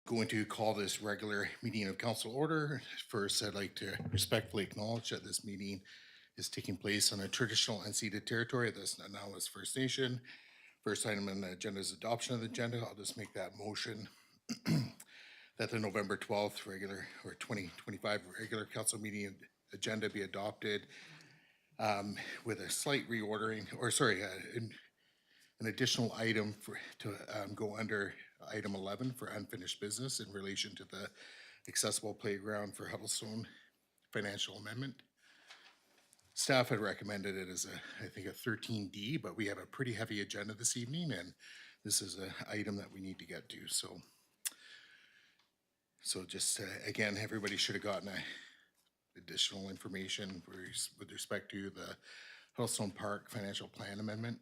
Going to call this regular meeting of council order. First, I'd like to respectfully acknowledge that this meeting is taking place on a traditional unceded territory that's now is First Nation. First item on the agenda is adoption of the agenda. I'll just make that motion that the November 12th regular or 2025 regular council meeting agenda be adopted with a slight reordering, or sorry, an additional item to go under item 11 for unfinished business in relation to the accessible playground for Huddlestone financial amendment. Staff had recommended it as I think a 13D, but we have a pretty heavy agenda this evening, and this is an item that we need to get to. So just again, everybody should have gotten additional information with respect to the Huddlestone Park financial plan amendment.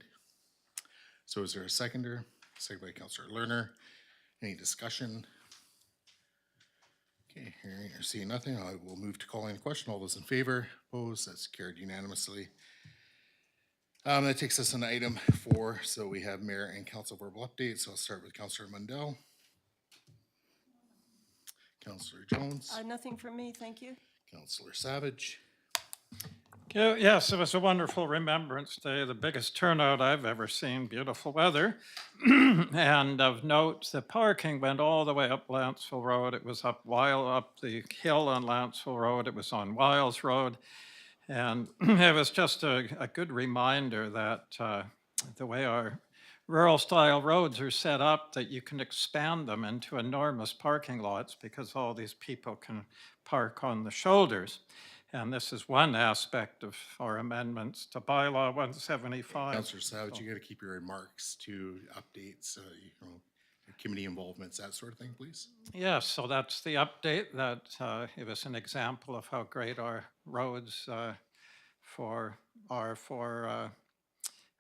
So is there a seconder? Second by Councillor Lerner. Any discussion? Okay, hearing or seeing nothing, I will move to calling the question. All those in favor, opposed, that's carried unanimously. That takes us on item 4. So we have mayor and council verbal updates. So I'll start with Councillor Mundell. Councillor Jones. Nothing from me, thank you. Councillor Savage. Yes, it was a wonderful Remembrance Day, the biggest turnout I've ever seen, beautiful weather. And of note, the parking went all the way up Lantzville Road. It was up the hill on Lantzville Road. It was on Wiles Road. And it was just a good reminder that the way our rural style roads are set up, that you can expand them into enormous parking lots because all these people can park on the shoulders. And this is one aspect of our amendments to bylaw 175. Councillor Savage, you got to keep your remarks to updates, committee involvements, that sort of thing, please. Yes, so that's the update, that it was an example of how great our roads are for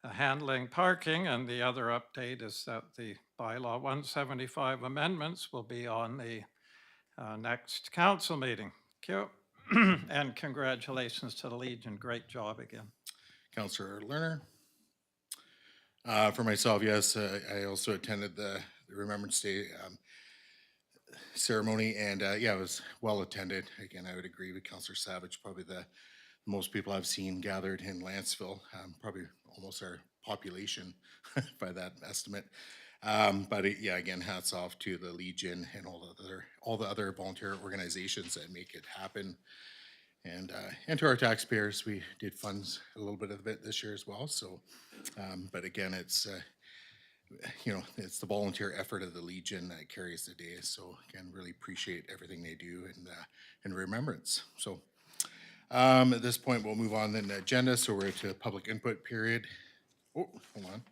handling parking. And the other update is that the bylaw 175 amendments will be on the next council meeting. Thank you. And congratulations to the Legion. Great job again. Councillor Lerner. For myself, yes, I also attended the Remembrance Day ceremony, and yeah, it was well attended. Again, I would agree with Councillor Savage. Probably the most people I've seen gathered in Lantzville, probably almost our population by that estimate. But yeah, again, hats off to the Legion and all the other volunteer organizations that make it happen. And to our taxpayers, we did funds a little bit of it this year as well. So, but again, it's it's the volunteer effort of the Legion that carries the day. So again, really appreciate everything they do in remembrance. So at this point, we'll move on in the agenda. So we're to public input period. Oh, hold on.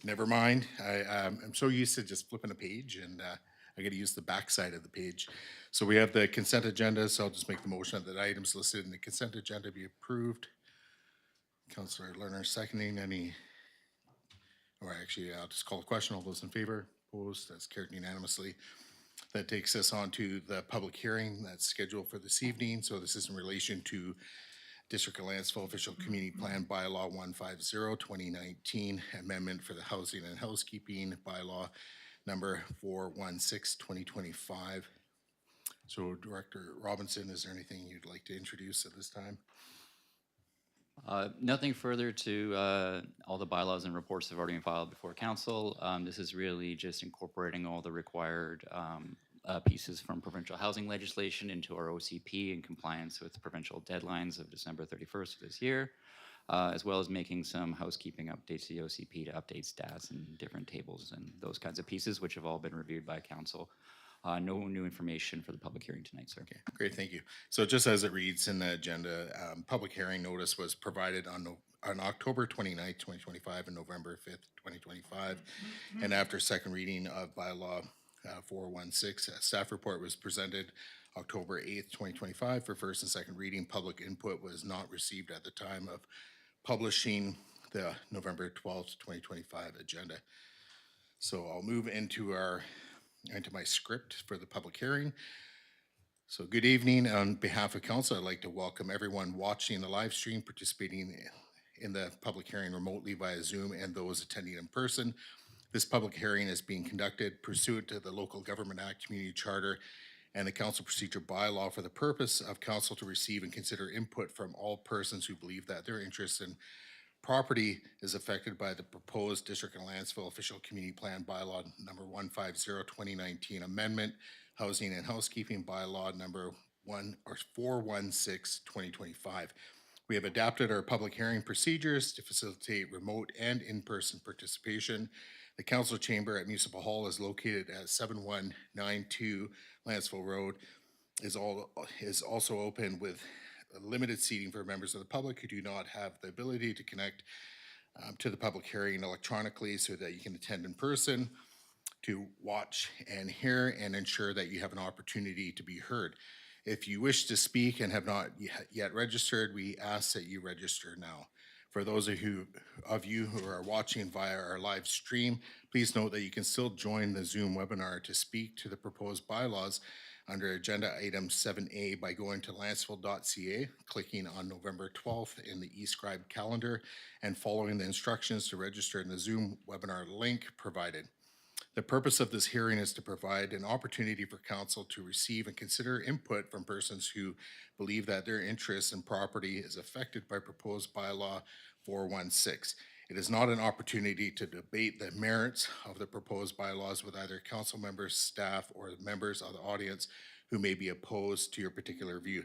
Never mind. I'm so used to just flipping a page, and I got to use the back side of the page. So we have the consent agenda. So I'll just make the motion that items listed in the consent agenda be approved. Councillor Lerner seconding. Or actually, I'll just call the question. All those in favor, opposed, that's carried unanimously. That takes us on to the public hearing that's scheduled for this evening. So this is in relation to District of Lantzville Official Community Plan Bylaw 150, 2019, amendment for the Housing and Housekeeping Bylaw number 416, 2025. So Director Robinson, is there anything you'd like to introduce at this time? Nothing further to all the bylaws and reports that have already been filed before council. This is really just incorporating all the required pieces from provincial housing legislation into our OCP in compliance with provincial deadlines of December 31st of this year, as well as making some housekeeping updates to the OCP to update stats and different tables and those kinds of pieces, which have all been reviewed by council. No new information for the public hearing tonight, sir. Okay, great, thank you. So just as it reads in the agenda, public hearing notice was provided on October 29th, 2025 and November 5th, 2025. And after second reading of bylaw 416, a staff report was presented October 8th, 2025 for first and second reading. Public input was not received at the time of publishing the November 12th, 2025 agenda. So I'll move into my script for the public hearing. So good evening. On behalf of council, I'd like to welcome everyone watching the live stream, participating in the public hearing remotely via Zoom, and those attending in person. This public hearing is being conducted pursuant to the Local Government Act Community Charter and the Council Procedure Bylaw for the purpose of council to receive and consider input from all persons who believe that their interests in property is affected by the proposed District of Lantzville Official Community Plan Bylaw number 150/2019 Amendment, Housing and Housekeeping Bylaw number 416/2025. We have adapted our public hearing procedures to facilitate remote and in-person participation. The council chamber at Municipal Hall is located at 7192 Lantzville Road, is also open with limited seating for members of the public who do not have the ability to connect to the public hearing electronically so that you can attend in person, to watch and hear and ensure that you have an opportunity to be heard. If you wish to speak and have not yet registered, we ask that you register now. For those of you who are watching via our live stream, please note that you can still join the Zoom webinar to speak to the proposed bylaws under agenda item 7A by going to lantzville.ca, clicking on November 12th in the eScribe calendar, and following the instructions to register in the Zoom webinar link provided. The purpose of this hearing is to provide an opportunity for council to receive and consider input from persons who believe that their interest in property is affected by proposed bylaw 416. It is not an opportunity to debate the merits of the proposed bylaws with either council members, staff, or members of the audience who may be opposed to your particular view,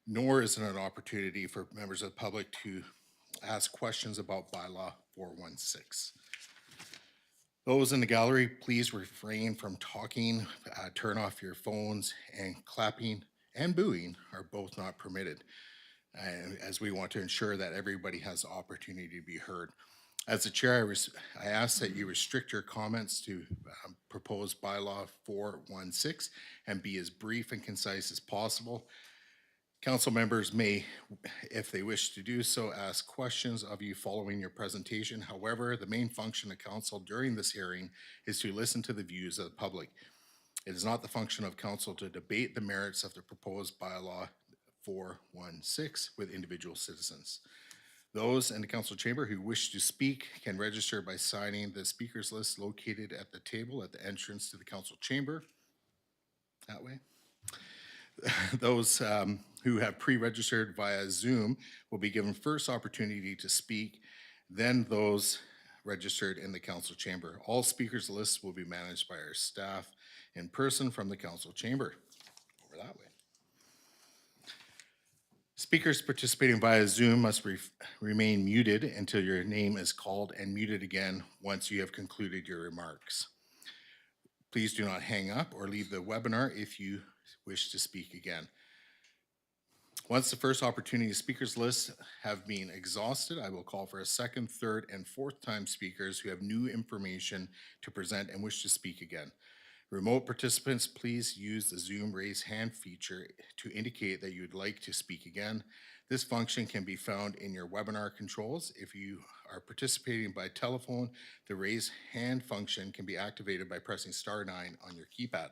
nor is it an opportunity for members of the public to ask questions about bylaw 416. Those in the gallery, please refrain from talking, turn off your phones, and clapping and booing are both not permitted, as we want to ensure that everybody has the opportunity to be heard. As the chair, I ask that you restrict your comments to proposed bylaw 416 and be as brief and concise as possible. Council members may, if they wish to do so, ask questions of you following your presentation. However, the main function of council during this hearing is to listen to the views of the public. It is not the function of council to debate the merits of the proposed bylaw 416 with individual citizens. Those in the council chamber who wish to speak can register by signing the speakers list located at the table at the entrance to the council chamber. That way. Those who have pre-registered via Zoom will be given first opportunity to speak, then those registered in the council chamber. All speakers lists will be managed by our staff in person from the council chamber. Over that way. Speakers participating via Zoom must remain muted until your name is called and muted again once you have concluded your remarks. Please do not hang up or leave the webinar if you wish to speak again. Once the first opportunity speakers list have been exhausted, I will call for a second, third, and fourth time speakers who have new information to present and wish to speak again. Remote participants, please use the Zoom raise hand feature to indicate that you would like to speak again. This function can be found in your webinar controls. If you are participating by telephone, the raise hand function can be activated by pressing *9 on your keypad.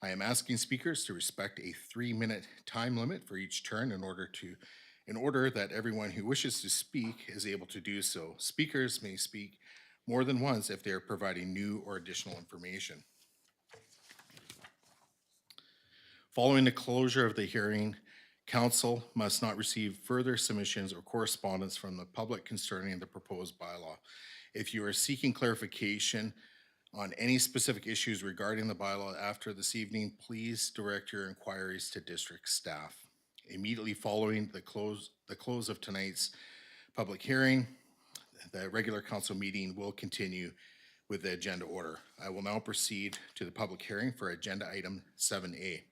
I am asking speakers to respect a 3-minute time limit for each turn in order that everyone who wishes to speak is able to do so. Speakers may speak more than once if they are providing new or additional information. Following the closure of the hearing, council must not receive further submissions or correspondence from the public concerning the proposed bylaw. If you are seeking clarification on any specific issues regarding the bylaw after this evening, please direct your inquiries to district staff. Immediately following the close of tonight's public hearing, the regular council meeting will continue with the agenda order. I will now proceed to the public hearing for agenda item 7A.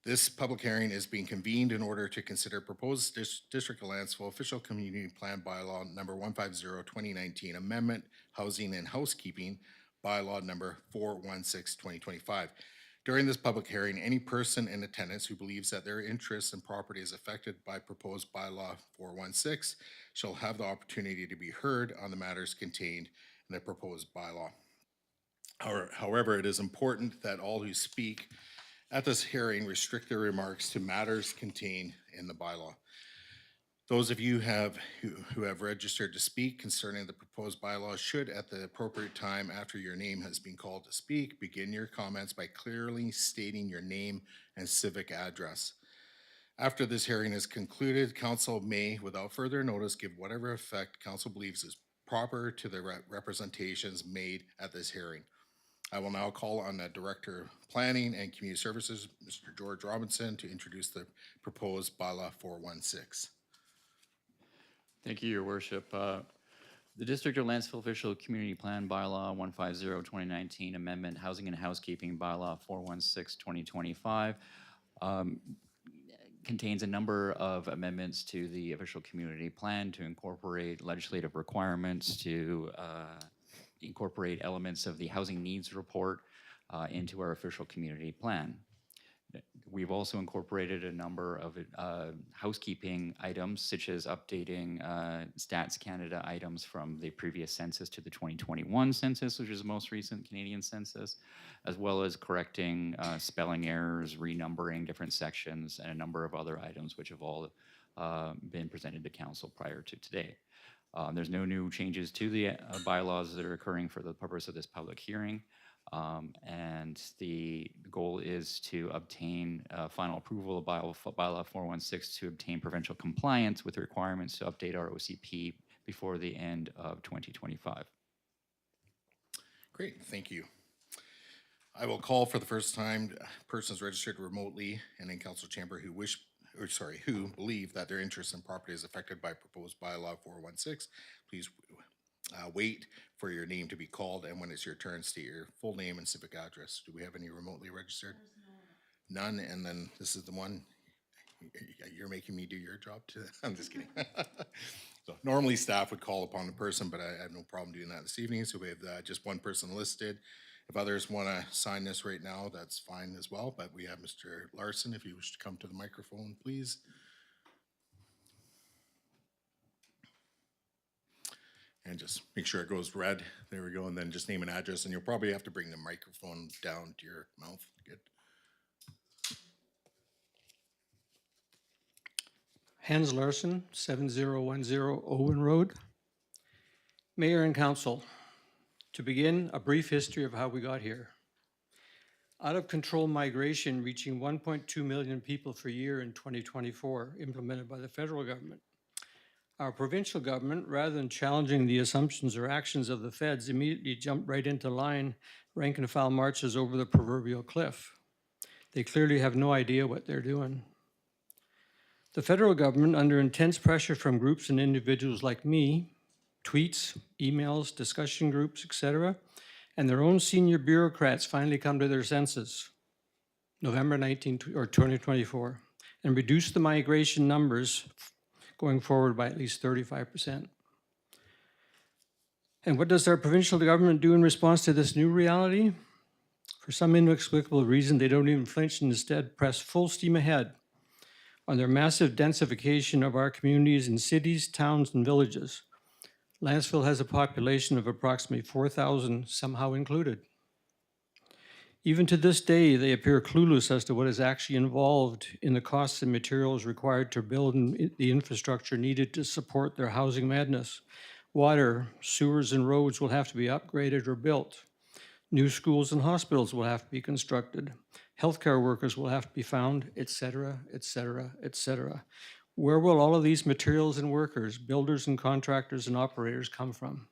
This public hearing is being convened in order to consider proposed District of Lantzville Official Community Plan Bylaw number 150/2019 Amendment, Housing and Housekeeping Bylaw number 416/2025. During this public hearing, any person in attendance who believes that their interest in property is affected by proposed bylaw 416 shall have the opportunity to be heard on the matters contained in the proposed bylaw. However, it is important that all who speak at this hearing restrict their remarks to matters contained in the bylaw. Those of you who have registered to speak concerning the proposed bylaws should, at the appropriate time after your name has been called to speak, begin your comments by clearly stating your name and civic address. After this hearing is concluded, council may, without further notice, give whatever effect council believes is proper to the representations made at this hearing. I will now call on the Director of Planning and Community Services, Mr. George Robinson, to introduce the proposed bylaw 416. Thank you, Your Worship. The District of Lantzville Official Community Plan Bylaw 150-2019 Amendment Housing and Housekeeping Bylaw 416-2025 contains a number of amendments to the official community plan to incorporate legislative requirements, to incorporate elements of the housing needs report into our official community plan. We've also incorporated a number of housekeeping items, such as updating Stats Canada items from the previous census to the 2021 census, which is the most recent Canadian census, as well as correcting spelling errors, renumbering different sections, and a number of other items which have all been presented to council prior to today. There's no new changes to the bylaws that are occurring for the purpose of this public hearing. And the goal is to obtain final approval of bylaw 416 to obtain provincial compliance with the requirements to update our OCP before the end of 2025. Great, thank you. I will call for the first time persons registered remotely and in council chamber who who believe that their interest in property is affected by proposed bylaw 416. Please wait for your name to be called, and when it's your turn, state your full name and civic address. Do we have any remotely registered? None, and then this is the one, you're making me do your job too? I'm just kidding. So normally staff would call upon the person, but I have no problem doing that this evening, so we have just one person listed. If others want to sign this right now, that's fine as well, but we have Mr. Larson, if you wish to come to the microphone, please. And just make sure it goes red. There we go. And then just name and address. And you'll probably have to bring the microphone down to your mouth. Good. Hans Larson, 7010 Owen Road. Mayor and Council, to begin, a brief history of how we got here. Out of control migration reaching 1.2 million people per year in 2024, implemented by the federal government. Our provincial government, rather than challenging the assumptions or actions of the feds, immediately jumped right into line, rank and file marches over the proverbial cliff. They clearly have no idea what they're doing. The federal government, under intense pressure from groups and individuals like me, tweets, emails, discussion groups, etc., and their own senior bureaucrats finally come to their senses, November 2024, and reduce the migration numbers going forward by at least 35%. And what does our provincial government do in response to this new reality? For some inexplicable reason, they don't even flinch and instead press full steam ahead on their massive densification of our communities in cities, towns, and villages. Lantzville has a population of approximately 4,000, somehow included. Even to this day, they appear clueless as to what is actually involved in the costs and materials required to build the infrastructure needed to support their housing madness. Water, sewers, and roads will have to be upgraded or built. New schools and hospitals will have to be constructed. Healthcare workers will have to be found, etc., etc., etc. Where will all of these materials and workers, builders and contractors and operators come from?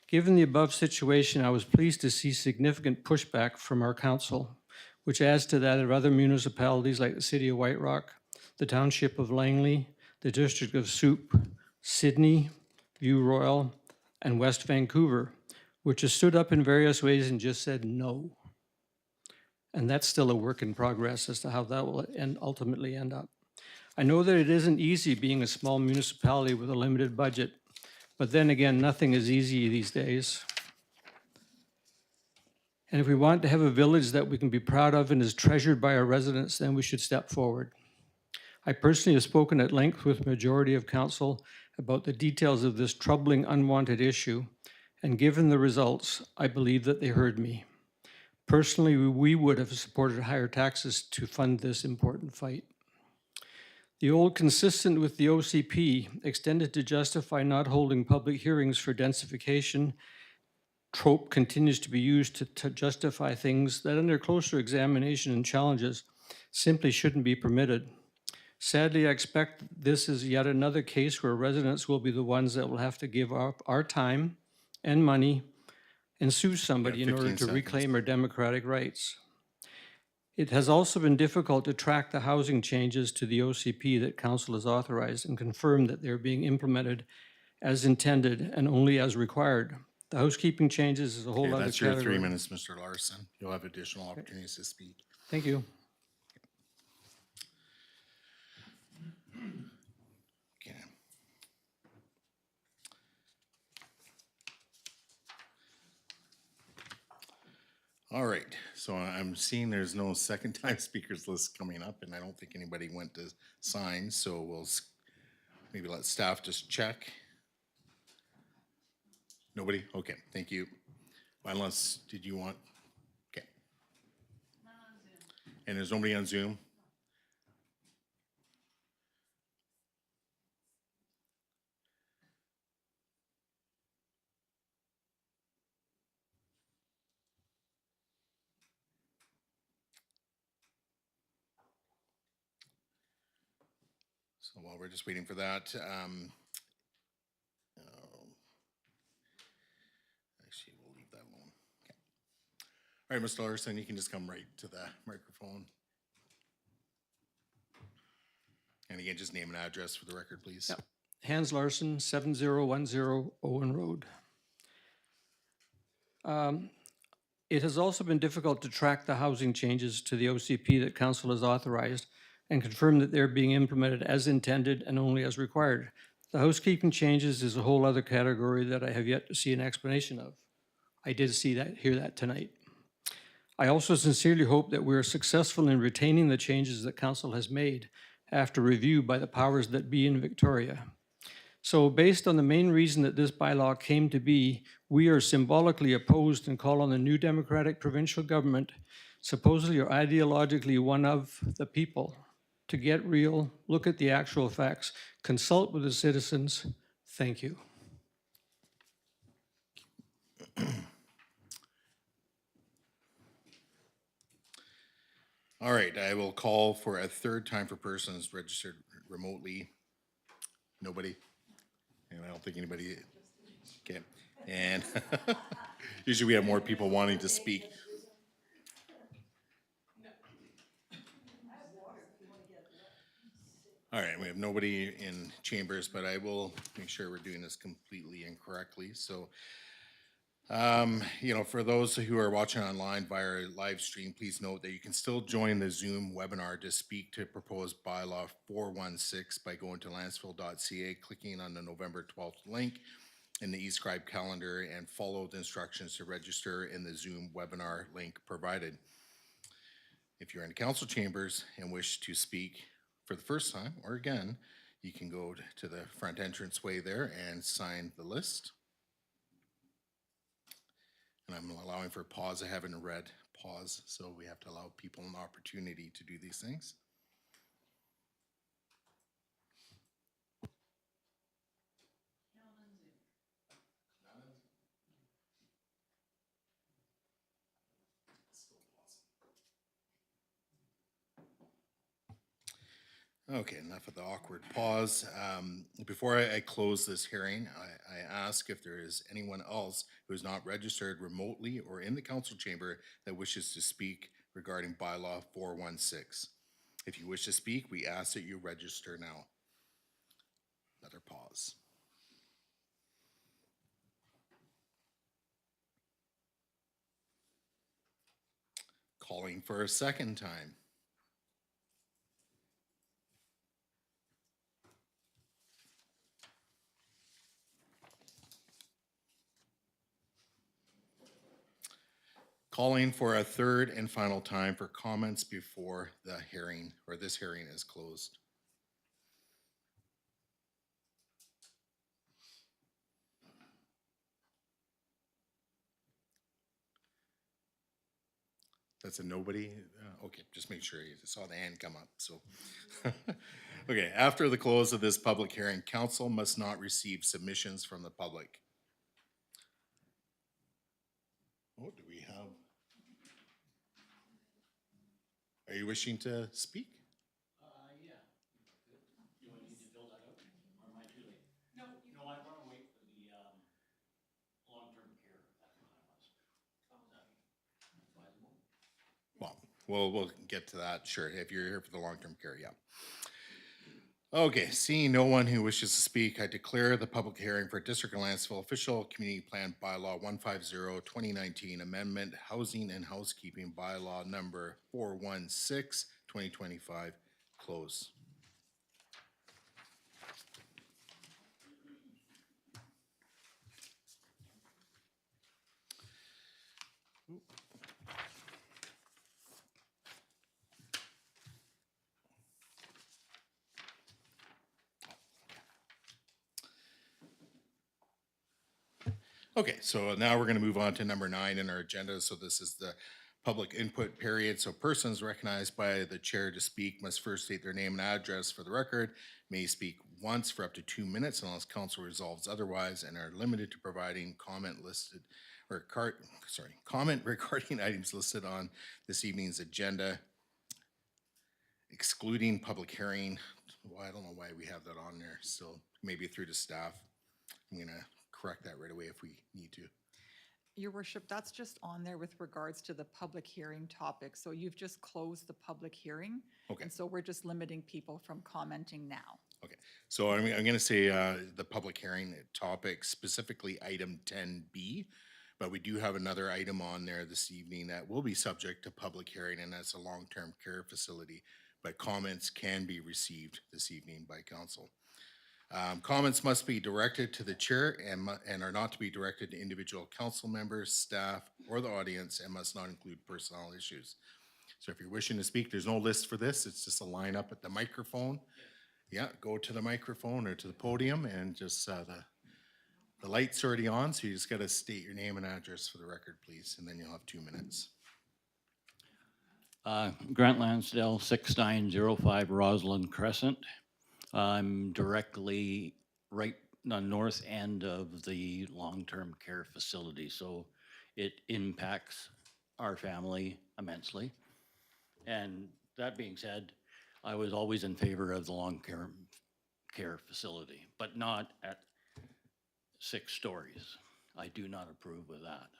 Given the above situation, I was pleased to see significant pushback from our council, which adds to that of other municipalities like the City of White Rock, the Township of Langley, the District of Soup, Sydney, View Royal, and West Vancouver, which has stood up in various ways and just said no. And that's still a work in progress as to how that will ultimately end up. I know that it isn't easy being a small municipality with a limited budget, but then again, nothing is easy these days. And if we want to have a village that we can be proud of and is treasured by our residents, then we should step forward. I personally have spoken at length with the majority of council about the details of this troubling unwanted issue, and given the results, I believe that they heard me. Personally, we would have supported higher taxes to fund this important fight. The old consistent with the OCP, extended to justify not holding public hearings for densification trope continues to be used to justify things that under closer examination and challenges simply shouldn't be permitted. Sadly, I expect this is yet another case where residents will be the ones that will have to give up our time and money and sue somebody in order 15 to seconds. reclaim our democratic rights. It has also been difficult to track the housing changes to the OCP that council has authorized and confirm that they're being implemented as intended and only as required. The housekeeping changes is a whole Okay, other that's your 3 category. minutes, Mr. Larson. You'll have additional opportunities to speak. Thank you. Okay. All right, so I'm seeing there's no second time speakers list coming up, and I don't think anybody went to sign, so we'll maybe let staff just check. Nobody? Okay, thank you. Unless, did you want? Okay. And there's nobody on Zoom? So while we're just waiting for that, actually, we'll leave that alone. Okay. All right, Mr. Larson, you can just come right to the microphone. And again, just name and address for the record, please. Yep. Hans Larson, 7010 Owen Road. It has also been difficult to track the housing changes to the OCP that council has authorized and confirm that they're being implemented as intended and only as required. The housekeeping changes is a whole other category that I have yet to see an explanation of. I did hear that tonight. I also sincerely hope that we are successful in retaining the changes that council has made after review by the powers that be in Victoria. So based on the main reason that this bylaw came to be, we are symbolically opposed and call on the new democratic provincial government, supposedly or ideologically one of the people, to get real, look at the actual facts, consult with the citizens. Thank you. All right, I will call for a third time for persons registered remotely. Nobody? And I don't think anybody, okay. And usually we have more people wanting to speak. All right, we have nobody in chambers, but I will make sure we're doing this completely and correctly. So, for those who are watching online via our live stream, please note that you can still join the Zoom webinar to speak to proposed bylaw 416 by going to lantzville.ca, clicking on the November 12th link in the eScribe calendar, and follow the instructions to register in the Zoom webinar link provided. If you're in council chambers and wish to speak for the first time or again, you can go to the front entranceway there and sign the list. And I'm allowing for pause. I haven't read pause, so we have to allow people an opportunity to do these things. Okay, enough of the awkward pause. Before I close this hearing, I ask if there is anyone else who is not registered remotely or in the council chamber that wishes to speak regarding bylaw 416. If you wish to speak, we ask that you register now. Another pause. Calling for a second time. Calling for a third and final time for comments before the hearing, or this hearing is closed. That's a nobody? Okay, just make sure you saw the hand come up, so. Okay, after the close of this public hearing, council must not receive submissions from the public. Oh, do we have? Are you wishing to speak? Well, we'll get to that, sure, if you're here for the long-term care, yeah. Okay, seeing no one who wishes to speak, I declare the public hearing for District of Lantzville Official Community Plan Bylaw 150-2019 Amendment Housing and Housekeeping Bylaw Number 416-2025 close. Okay, so now we're going to move on to number 9 in our agenda. So this is the public input period. So persons recognized by the chair to speak must first state their name and address for the record, may speak once for up to 2 minutes unless council resolves otherwise, and are limited to providing comment regarding items listed on this evening's agenda, excluding public hearing. Well, I don't know why we have that on there still, maybe through to staff. I'm going to correct that right away if we need to. Your worship, that's just on there with regards to the public hearing topic. So you've just closed the public hearing. Okay. And so we're just limiting people from commenting now. Okay, so I'm going to say the public hearing topic, specifically item 10B, but we do have another item on there this evening that will be subject to public hearing, and that's a long-term care facility, but comments can be received this evening by council. Comments must be directed to the chair and are not to be directed to individual council members, staff, or the audience, and must not include personnel issues. So if you're wishing to speak, there's no list for this. It's just a line up at the microphone. Yeah, go to the microphone or to the podium, and just the light's already on, so you just got to state your name and address for the record, please, and then you'll have 2 minutes. Grant Lansdale, 6905 Roslyn Crescent. I'm directly right on the north end of the long-term care facility, so it impacts our family immensely. And that being said, I was always in favor of the long-term care facility, but not at 6 stories. I do not approve of that.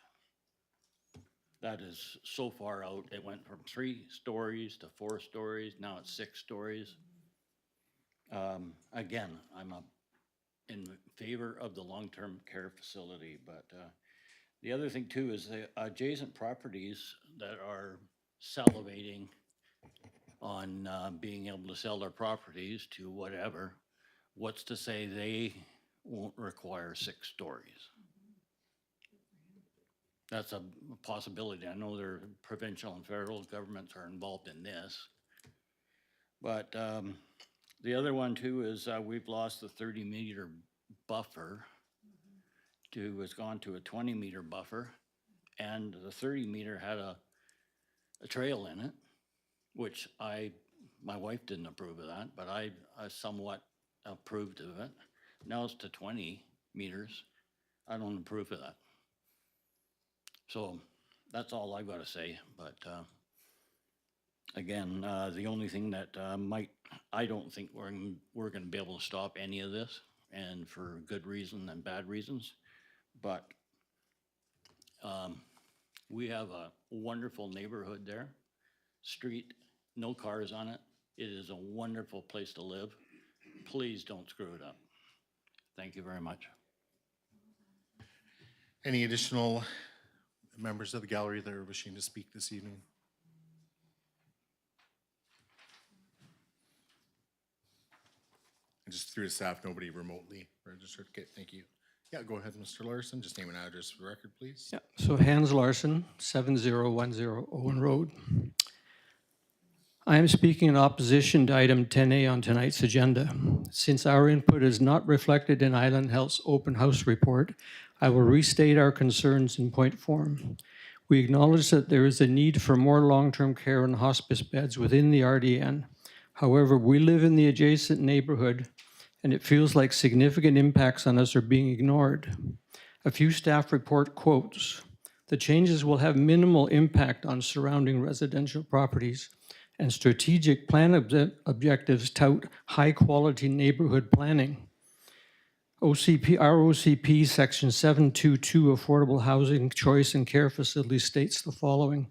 That is so far out. It went from 3 stories to 4 stories. Now it's 6 stories. Again, I'm in favor of the long-term care facility, but the other thing too is the adjacent properties that are salivating on being able to sell their properties to whatever. What's to say they won't require 6 stories? That's a possibility. I know their provincial and federal governments are involved in this. But the other one too is we've lost the 30-meter buffer it's gone to a 20-meter buffer, and the 30-meter had a trail in it, which my wife didn't approve of that, but I somewhat approved of it. Now it's to 20 meters. I don't approve of that. So that's all I've got to say. But again, the only thing that I don't think we're going to be able to stop any of this, and for good reason and bad reasons. But we have a wonderful neighborhood there. Street, no cars on it. It is a wonderful place to live. Please don't screw it up. Thank you very much. Any additional members of the gallery that are wishing to speak this evening? And just through the staff, nobody remotely registered. Okay, thank you. Yeah, go ahead, Mr. Larson. Just name and address for the record, please. Yeah, so Hans Larson, 7010 Owen Road. I am speaking in opposition to item 10A on tonight's agenda. Since our input is not reflected in Island Health's open house report, I will restate our concerns in point form. We acknowledge that there is a need for more long-term care and hospice beds within the RDN. However, we live in the adjacent neighborhood, and it feels like significant impacts on us are being ignored. A few staff report quotes. The changes will have minimal impact on surrounding residential properties, and strategic plan objectives tout high-quality neighborhood planning. ROCP Section 722 Affordable Housing Choice and Care Facilities states the following.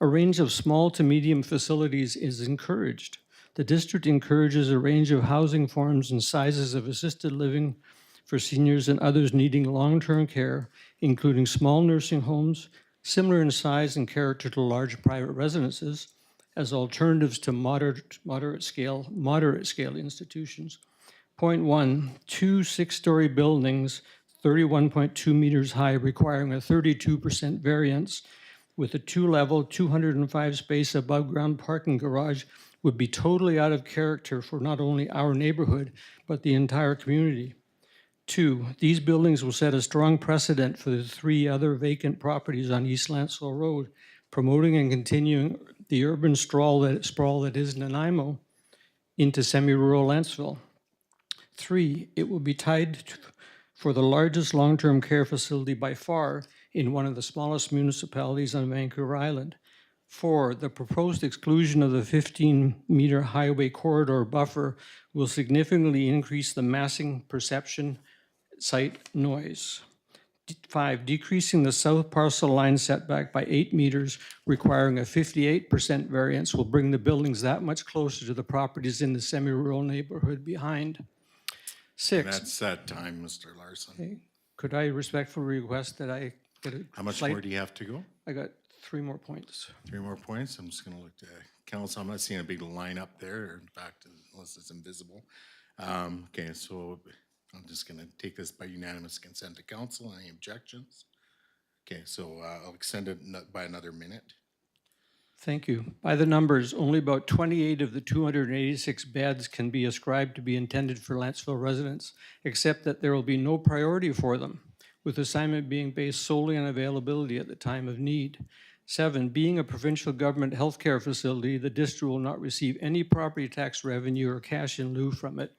A range of small to medium facilities is encouraged. The district encourages a range of housing forms and sizes of assisted living for seniors and others needing long-term care, including small nursing homes, similar in size and character to large private residences, as alternatives to moderate scale institutions. Point 1, 2 6-story buildings, 31.2 meters high, requiring a 32% variance with a 2-level, 205 space above ground parking garage would be totally out of character for not only our neighborhood, but the entire community. 2, these buildings will set a strong precedent for the 3 other vacant properties on East Lantzville Road, promoting and continuing the urban sprawl that is Nanaimo into semi-rural Lantzville. 3, it will be tied for the largest long-term care facility by far in one of the smallest municipalities on Vancouver Island. 4, the proposed exclusion of the 15-meter highway corridor buffer will significantly increase the massing perception site noise. 5, decreasing the south parcel line setback by 8 meters, requiring a 58% variance, will bring the buildings that much closer to the properties in the semi-rural neighborhood behind. And 6, that's that time, Mr. Larson. okay, could I respectfully request that I get a How much slight- more do you have to go? I got 3 more points. 3 more points. I'm just gonna look to council. I'm not seeing a big line up there, in fact, unless it's invisible. Okay, so I'm just gonna take this by unanimous consent to council. Any objections? Okay, so I'll extend it by another minute. Thank you. By the numbers, only about 28 of the 286 beds can be ascribed to be intended for Lantzville residents, except that there will be no priority for them, with assignment being based solely on availability at the time of need. 7, being a provincial government healthcare facility, the district will not receive any property tax revenue or cash in lieu from it,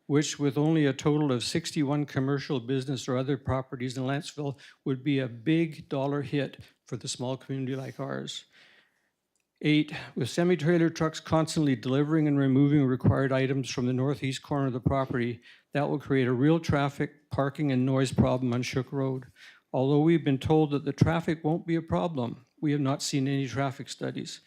which with only a total of 61 commercial business or other properties in Lantzville would be a big dollar hit for the small community like ours. 8, with semi-trailer trucks constantly delivering and removing required items from the northeast corner of the property, that will create a real traffic, parking, and noise problem on Shook Road. Although we've been told that the traffic won't be a problem, we have not seen any traffic studies.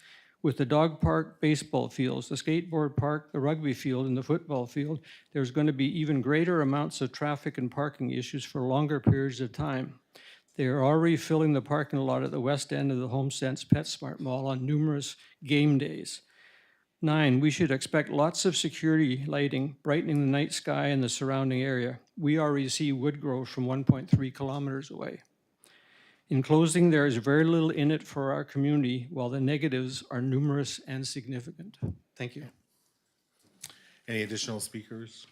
With the dog park, baseball fields, the skateboard park, the rugby field, and the football field, there's going to be even greater amounts of traffic and parking issues for longer periods of time. They are already filling the parking lot at the west end of the HomeSense PetSmart Mall on numerous game days. 9, we should expect lots of security lighting, brightening the night sky and the surrounding area. We already see wood growth from 1.3 kilometers away. In closing, there is very little in it for our community, while the negatives are numerous and significant. Thank you. Any additional speakers?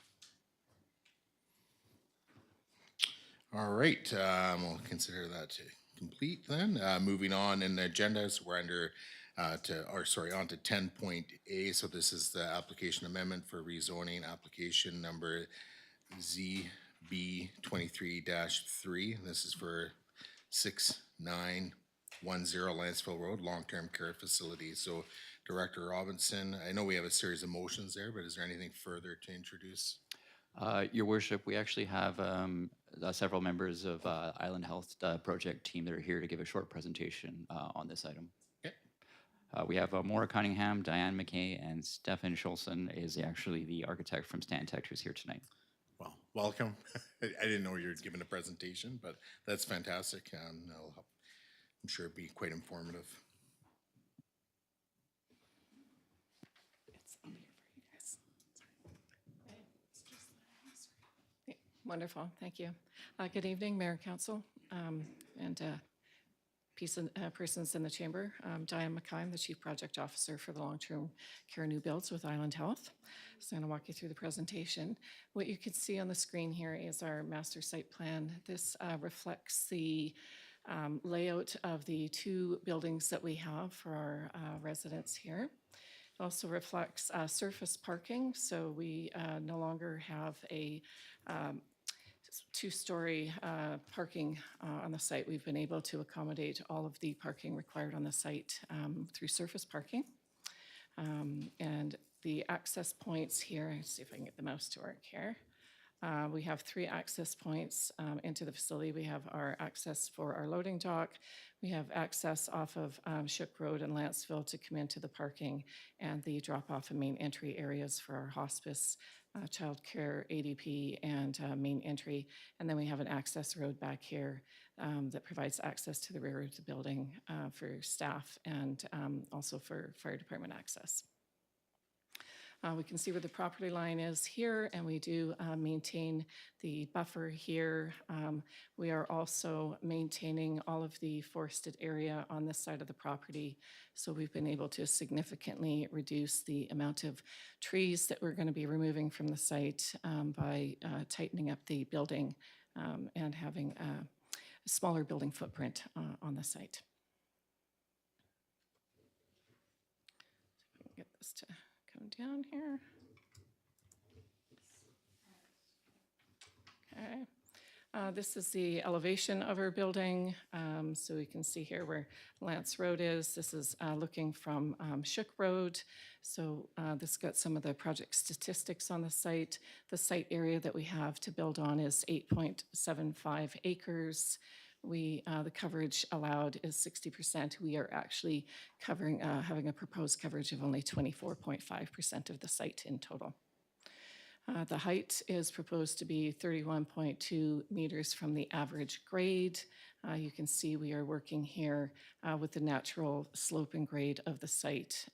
All right, we'll consider that complete then. Moving on in the agenda, so we're under on to 10.A. So this is the application amendment for rezoning application number ZB 23-3. This is for 6910 Lantzville Road, long-term care facility. So Director Robinson, I know we have a series of motions there, but is there anything further to introduce? Your worship, we actually have several members of Island Health project team that are here to give a short presentation on this item. Okay. We have Maura Cunningham, Diane McKay, and Stefan Scholzen is actually the architect from Stantec who's here tonight. Well, welcome. I didn't know you were giving a presentation, but that's fantastic. I'm sure it'd be quite informative. Wonderful, thank you. Good evening, Mayor and Council, and persons in the chamber. Diane McKay, I'm the Chief Project Officer for the Long-Term Care New Builds with Island Health. So I'm going to walk you through the presentation. What you can see on the screen here is our master site plan. This reflects the layout of the 2 buildings that we have for our residents here. It also reflects surface parking, so we no longer have a two-story parking on the site. We've been able to accommodate all of the parking required on the site through surface parking. And the access points here, let's see if I can get the mouse to work here. We have 3 access points into the facility. We have our access for our loading dock. We have access off of Shook Road and Lantzville to come into the parking, and the drop-off and main entry areas for our hospice, childcare, ADP, and main entry. And then we have an access road back here that provides access to the rear of the building for staff and also for fire department access. We can see where the property line is here, and we do maintain the buffer here. We are also maintaining all of the forested area on this side of the property. So we've been able to significantly reduce the amount of trees that we're going to be removing from the site by tightening up the building and having a smaller building footprint on the site. So if we can get this to come down here. Okay. This is the elevation of our building. So we can see here where Lance Road is. This is looking from Shook Road. So this got some of the project statistics on the site. The site area that we have to build on is 8.75 acres. The coverage allowed is 60%. We are actually covering, having a proposed coverage of only 24.5% of the site in total. The height is proposed to be 31.2 meters from the average grade. You can see we are working here with the natural slope and grade of the site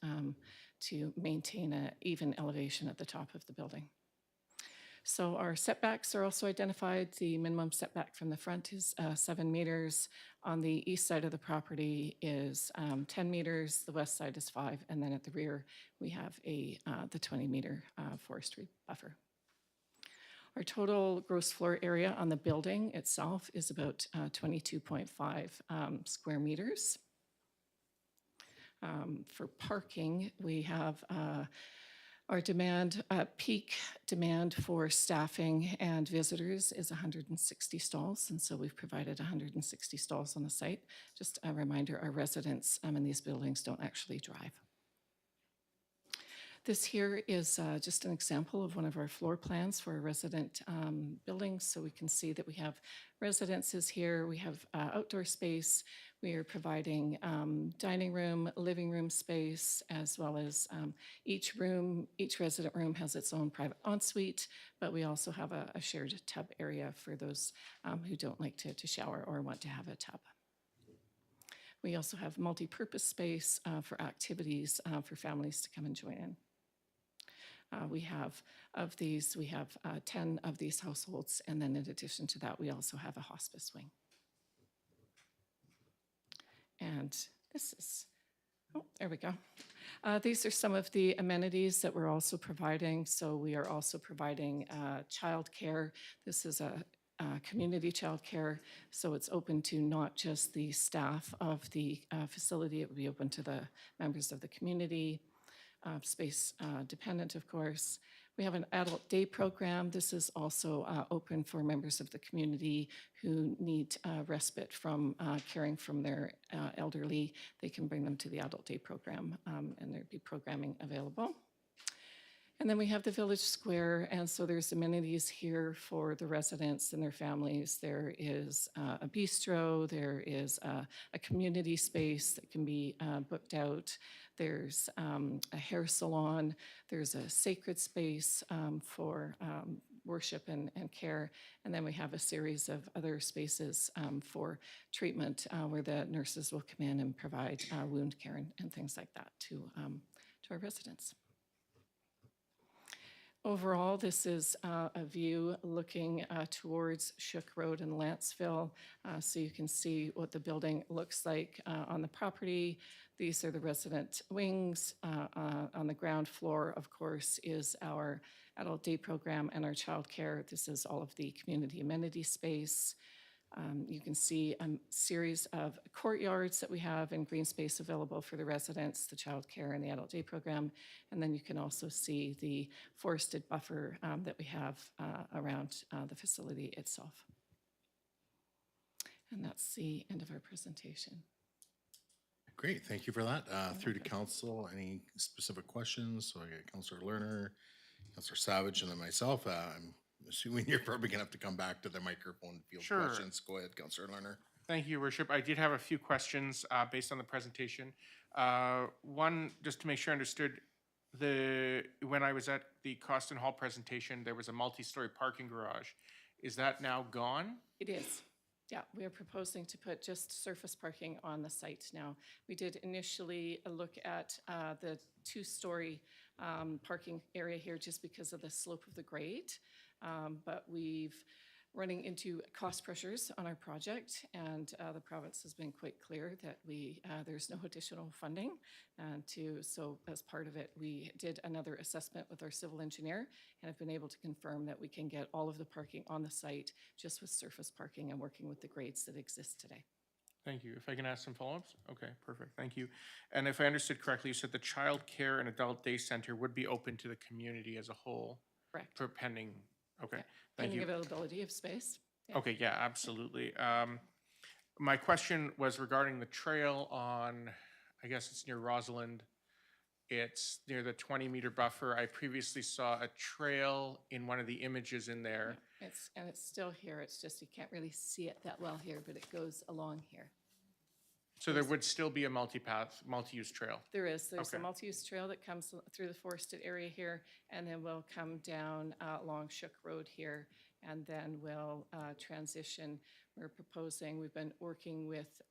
to maintain an even elevation at the top of the building. So our setbacks are also identified. The minimum setback from the front is 7 meters. On the east side of the property is 10 meters. The west side is 5. And then at the rear, we have the 20-meter forestry buffer. Our total gross floor area on the building itself is about 22.5 square meters. For parking, we have our demand, peak demand for staffing and visitors is 160 stalls, and so we've provided 160 stalls on the site. Just a reminder, our residents in these buildings don't actually drive. This here is just an example of one of our floor plans for a resident buildings. So we can see that we have residences here, we have outdoor space, we are providing dining room, living room space, as well as each resident room has its own private ensuite, but we also have a shared tub area for those who don't like to shower or want to have a tub. We also have multi-purpose space for activities for families to come and join in. We have 10 of these households, and then in addition to that, we also have a hospice wing. And this is, oh, there we go. These are some of the amenities that we're also providing. So we are also providing childcare. This is a community childcare, so it's open to not just the staff of the facility, it will be open to the members of the community. Space dependent, of course. We have an adult day program. This is also open for members of the community who need respite from caring from their elderly. They can bring them to the adult day program and there'd be programming available. And then we have the village square, and so there's amenities here for the residents and their families. There is a bistro, there is a community space that can be booked out. There's a hair salon, there's a sacred space for worship and care, and then we have a series of other spaces for treatment where the nurses will come in and provide wound care and things like that to our residents. Overall, this is a view looking towards Shook Road and Lantzville, so you can see what the building looks like on the property. These are the resident wings. On the ground floor, of course, is our adult day program and our childcare. This is all of the community amenity space. You can see a series of courtyards that we have and green space available for the residents, the childcare and the adult day program. And then you can also see the forested buffer that we have around the facility itself. And that's the end of our presentation. Great, thank you for that. Through to council, any specific questions? So I got Councillor Lerner, Councillor Savage, and then myself. I'm assuming you're probably gonna have to come back to the microphone and field Sure. questions. Go ahead, Councillor Lerner. Thank you, Your Worship. I did have a few questions based on the presentation. One, just to make sure I understood, when I was at the Costin Hall presentation, there was a multi-story parking garage. Is that now gone? It is. Yeah, we are proposing to put just surface parking on the site now. We did initially look at the two-story parking area here just because of the slope of the grade. But we've running into cost pressures on our project, and the province has been quite clear that there's no additional funding. And so as part of it, we did another assessment with our civil engineer and have been able to confirm that we can get all of the parking on the site just with surface parking and working with the grades that exist today. Thank you. If I can ask some follow-ups? Okay, perfect. Thank you. And if I understood correctly, you said the child care and adult day center would be open to the community as a whole? Correct. For pending, okay, thank Pending you. availability of space. Yeah. Okay, yeah, absolutely. My question was regarding the trail on, I guess it's near Rosalind. It's near the 20-meter buffer. I previously saw a trail in one of the images in there. It's still here. It's just you can't really see it that well here, but it goes along here. So there would still be a multi-path, multi-use trail? There's a Okay. multi-use trail that comes through the forested area here, and then we'll come down along Shook Road here, and then we'll transition. We've been working with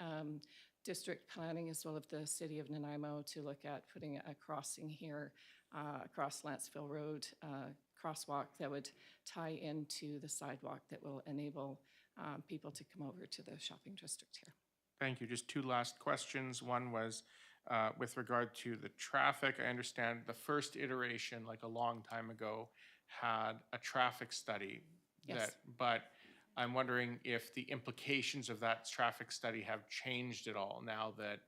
district planning as well as the city of Nanaimo to look at putting a crossing here across Lantzville Road, crosswalk that would tie into the sidewalk that will enable people to come over to the shopping district here. Thank you. Just two last questions. One was with regard to the traffic. I understand the first iteration, like a long time ago, had a traffic study. Yes. But I'm wondering if the implications of that traffic study have changed at all now that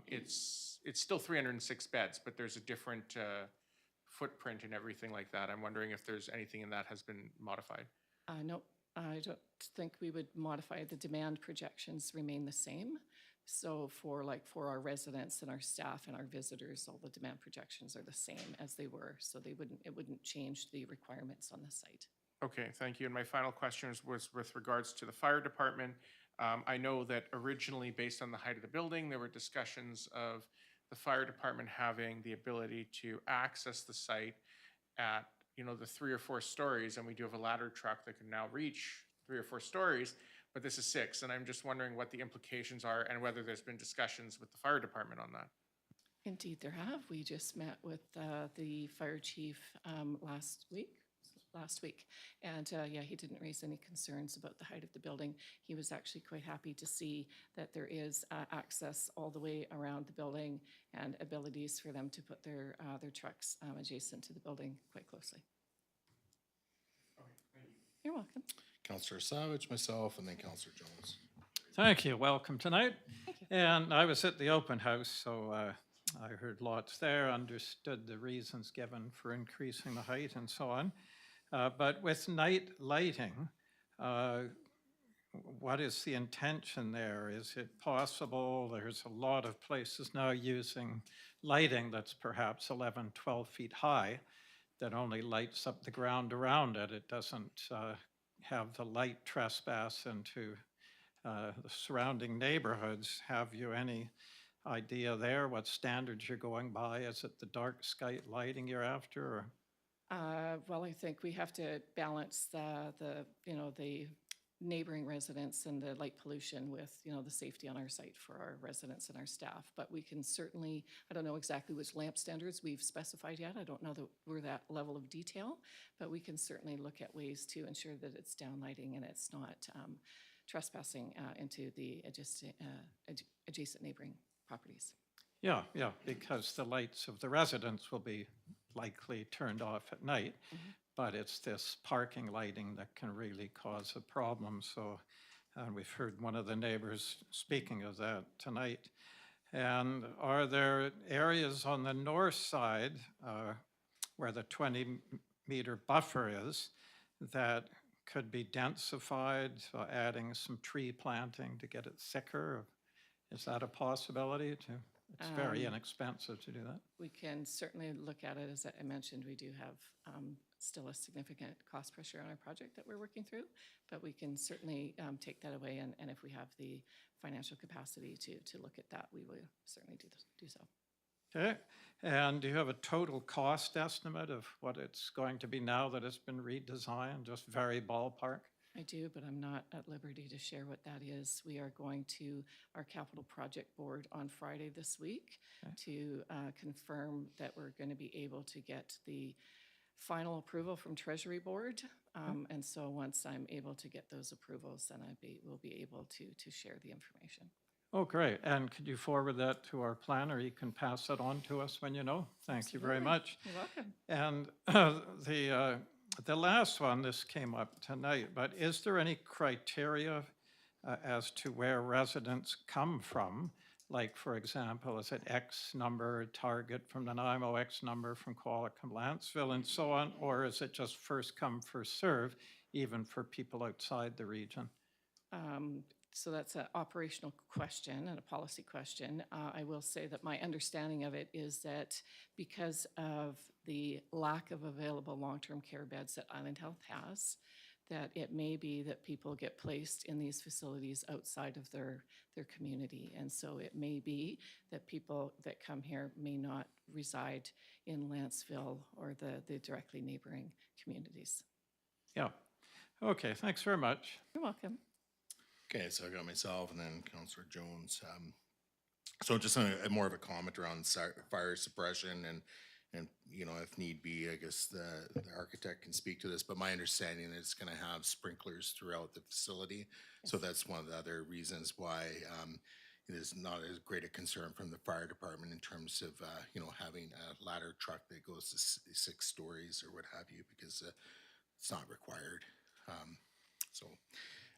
it's still 306 beds, but there's a different footprint and everything like that. I'm wondering if there's anything in that has been modified. No, I don't think we would modify. The demand projections remain the same. So for our residents and our staff and our visitors, all the demand projections are the same as they were. So it wouldn't change the requirements on the site. Okay, thank you. And my final question was with regards to the fire department. I know that originally, based on the height of the building, there were discussions of the fire department having the ability to access the site at, the 3 or 4 stories, and we do have a ladder truck that can now reach 3 or 4 stories, but this is 6, and I'm just wondering what the implications are and whether there's been discussions with the fire department on that. Indeed, there have. We just met with the fire chief last week, and he didn't raise any concerns about the height of the building. He was actually quite happy to see that there is access all the way around the building and abilities for them to put their trucks adjacent to the building quite closely. Okay, thank you. You're welcome. Councillor Savage, myself, and then Councillor Jones. Thank you. Welcome tonight. And I was at the open house, so I heard lots there, understood the reasons given for increasing the height and so on. But with night lighting, what is the intention there? Is it possible, there's a lot of places now using lighting that's perhaps 11, 12 feet high that only lights up the ground around it. It doesn't have the light trespass into the surrounding neighborhoods. Have you any idea there what standards you're going by? Is it the dark sky lighting you're after? Or? Well, I think we have to balance the neighboring residents and the light pollution with, the safety on our site for our residents and our staff. But we can certainly, I don't know exactly which lamp standards we've specified yet. I don't know that we're that level of detail, but we can certainly look at ways to ensure that it's downlighting and it's not trespassing into the adjacent neighboring properties. Yeah, because the lights of the residents will be likely turned off at night, but it's this parking lighting that can really cause a problem. So And we've heard one of the neighbors speaking of that tonight. And are there areas on the north side where the 20-meter buffer is that could be densified, so adding some tree planting to get it thicker? Is that a possibility? It's very inexpensive to do that. We can certainly look at it. As I mentioned, we do have still a significant cost pressure on our project that we're working through, but we can certainly take that away. And if we have the financial capacity to look at that, we will certainly do so. Okay, and do you have a total cost estimate of what it's going to be now that it's been redesigned, just very ballpark? I do, but I'm not at liberty to share what that is. We are going to our capital project board on Friday this week to confirm that we're going to be able to get the final approval from Treasury Board. And so once I'm able to get those approvals, then we'll be able to share the information. Oh, great. And could you forward that to our planner? You can pass that on to us when you know. Thank you very much. You're welcome. And the last one, this came up tonight, but is there any criteria as to where residents come from? Like, for example, is it X number target from Nanaimo, X number from Qualicum, Lantzville, and so on? Or is it just first come, first serve, even for people outside the region? So that's an operational question and a policy question. I will say that my understanding of it is that because of the lack of available long-term care beds that Island Health has, that it may be that people get placed in these facilities outside of their community. And so it may be that people that come here may not reside in Lantzville or the directly neighboring communities. Yeah. Okay, thanks very much. You're welcome. Okay, so I got myself and then Councillor Jones. So just a more of a comment around fire suppression and you know, if need be, I guess the architect can speak to this, but my understanding is it's going to have sprinklers throughout the facility. Yes. So that's one of the other reasons why it is not as great a concern from the fire department in terms of, you know, having a ladder truck that goes to 6 stories or what have you, because it's not required.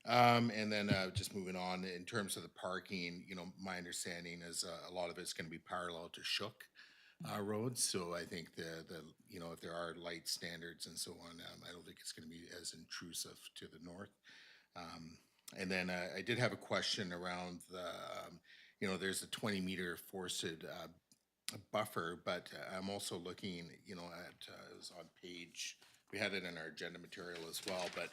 And then just moving on in terms of the parking, you know, my understanding is a lot of it's going to be parallel to Shook roads. So I think the you know, if there are light standards and so on, I don't think it's going to be as intrusive to the north. And then I did have a question around the, you know, there's a 20-meter forested buffer, but I'm also looking, you know, at it was on page, we had it in our agenda material as well, but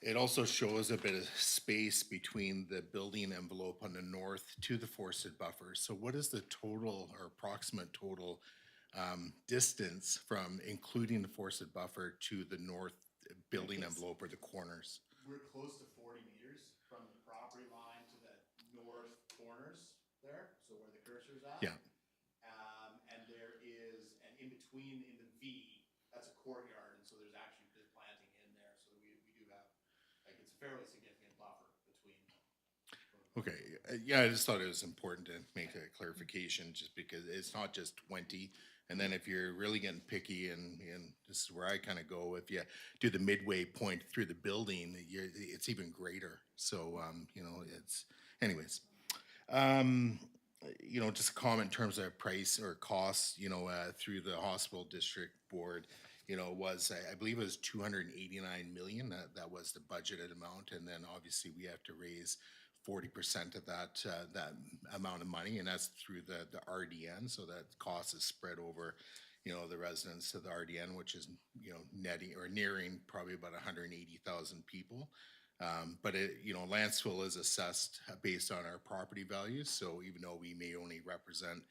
it also shows a bit of space between the building envelope on the north to the forested buffer. So what is the total or approximate total distance from including the forested buffer to the north building envelope or the corners? We're close to 40 meters from the property line to the north corners there, so where the cursor's at. Yeah. And there is, and in between in the V, that's a courtyard, and so there's actually good planting in there, so we do have, like, it's a fairly significant buffer between. Okay, yeah, I just thought it was important to make a clarification just because it's not just 20. And then if you're really getting picky, and this is where I kind of go, if you do the midway point through the building, it's even greater. So, you know, it's, anyways. You know, just a comment in terms of price or cost, you know, through the hospital district board, you know, was, I believe it was 289 million. That was the budgeted amount. And then obviously we have to raise 40% of that amount of money, and that's through the RDN. So that cost is spread over, you know, the residents of the RDN, which is, you know, netting or nearing probably about 180,000 people. But it, you know, Lantzville is assessed based on our property values. So even though we may only represent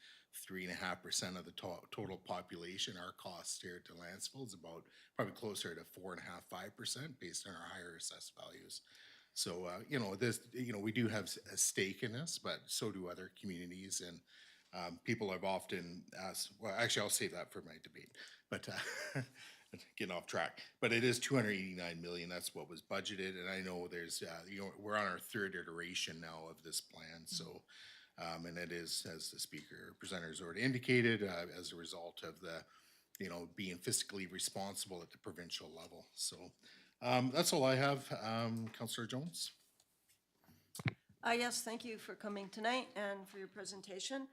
3.5% of the total population, our cost here to Lantzville is about probably closer to 4.5%, 5% based on our higher assessed values. So, you know, this, you know, we do have a stake in this, but so do other communities. And people have often asked, well, actually, I'll save that for my debate, but getting off track. But it is 289 million. That's what was budgeted. And I know there's, you know, we're on our 3rd iteration now of this plan. So, and it is, as the presenter has already indicated, as a result of the, you know, being fiscally responsible at the provincial level. So, that's all I have. Councillor Jones. Yes, thank you for coming tonight and for your presentation.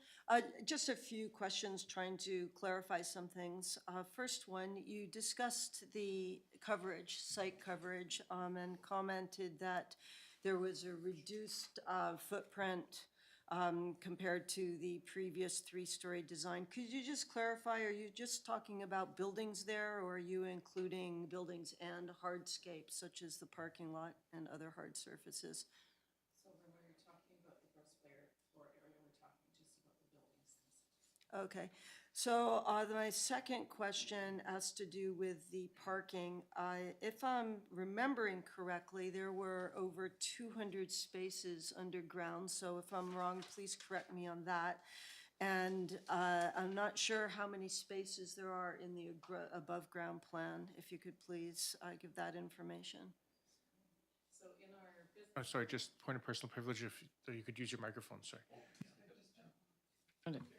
Just a few questions trying to clarify some things. First one, you discussed the coverage, site coverage, and commented that there was a reduced footprint compared to the previous three-story design. Could you just clarify, are you just talking about buildings there, or are you including buildings and hardscapes such as the parking lot and other hard surfaces? So when we're talking about the gross floor area, we're talking just about the buildings themselves. Okay, so my second question has to do with the parking. If I'm remembering correctly, there were over 200 spaces underground, so if I'm wrong, please correct me on that. And I'm not sure how many spaces there are in the above-ground plan. If you could please give that information. So in our business. Oh, sorry, just point of personal privilege, if you could use your microphone, sorry.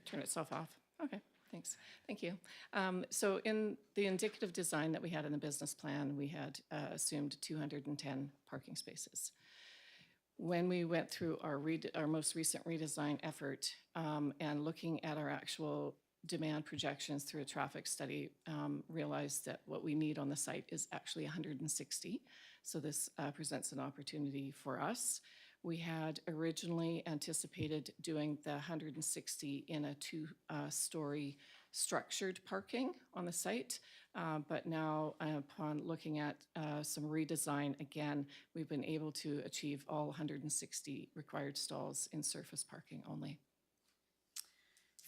Turn itself off. Okay, thanks. Thank you. So in the indicative design that we had in the business plan, we had assumed 210 parking spaces. When we went through our most recent redesign effort and looking at our actual demand projections through a traffic study, realized that what we need on the site is actually 160. So this presents an opportunity for us. We had originally anticipated doing the 160 in a two-story structured parking on the site, but now upon looking at some redesign again, we've been able to achieve all 160 required stalls in surface parking only.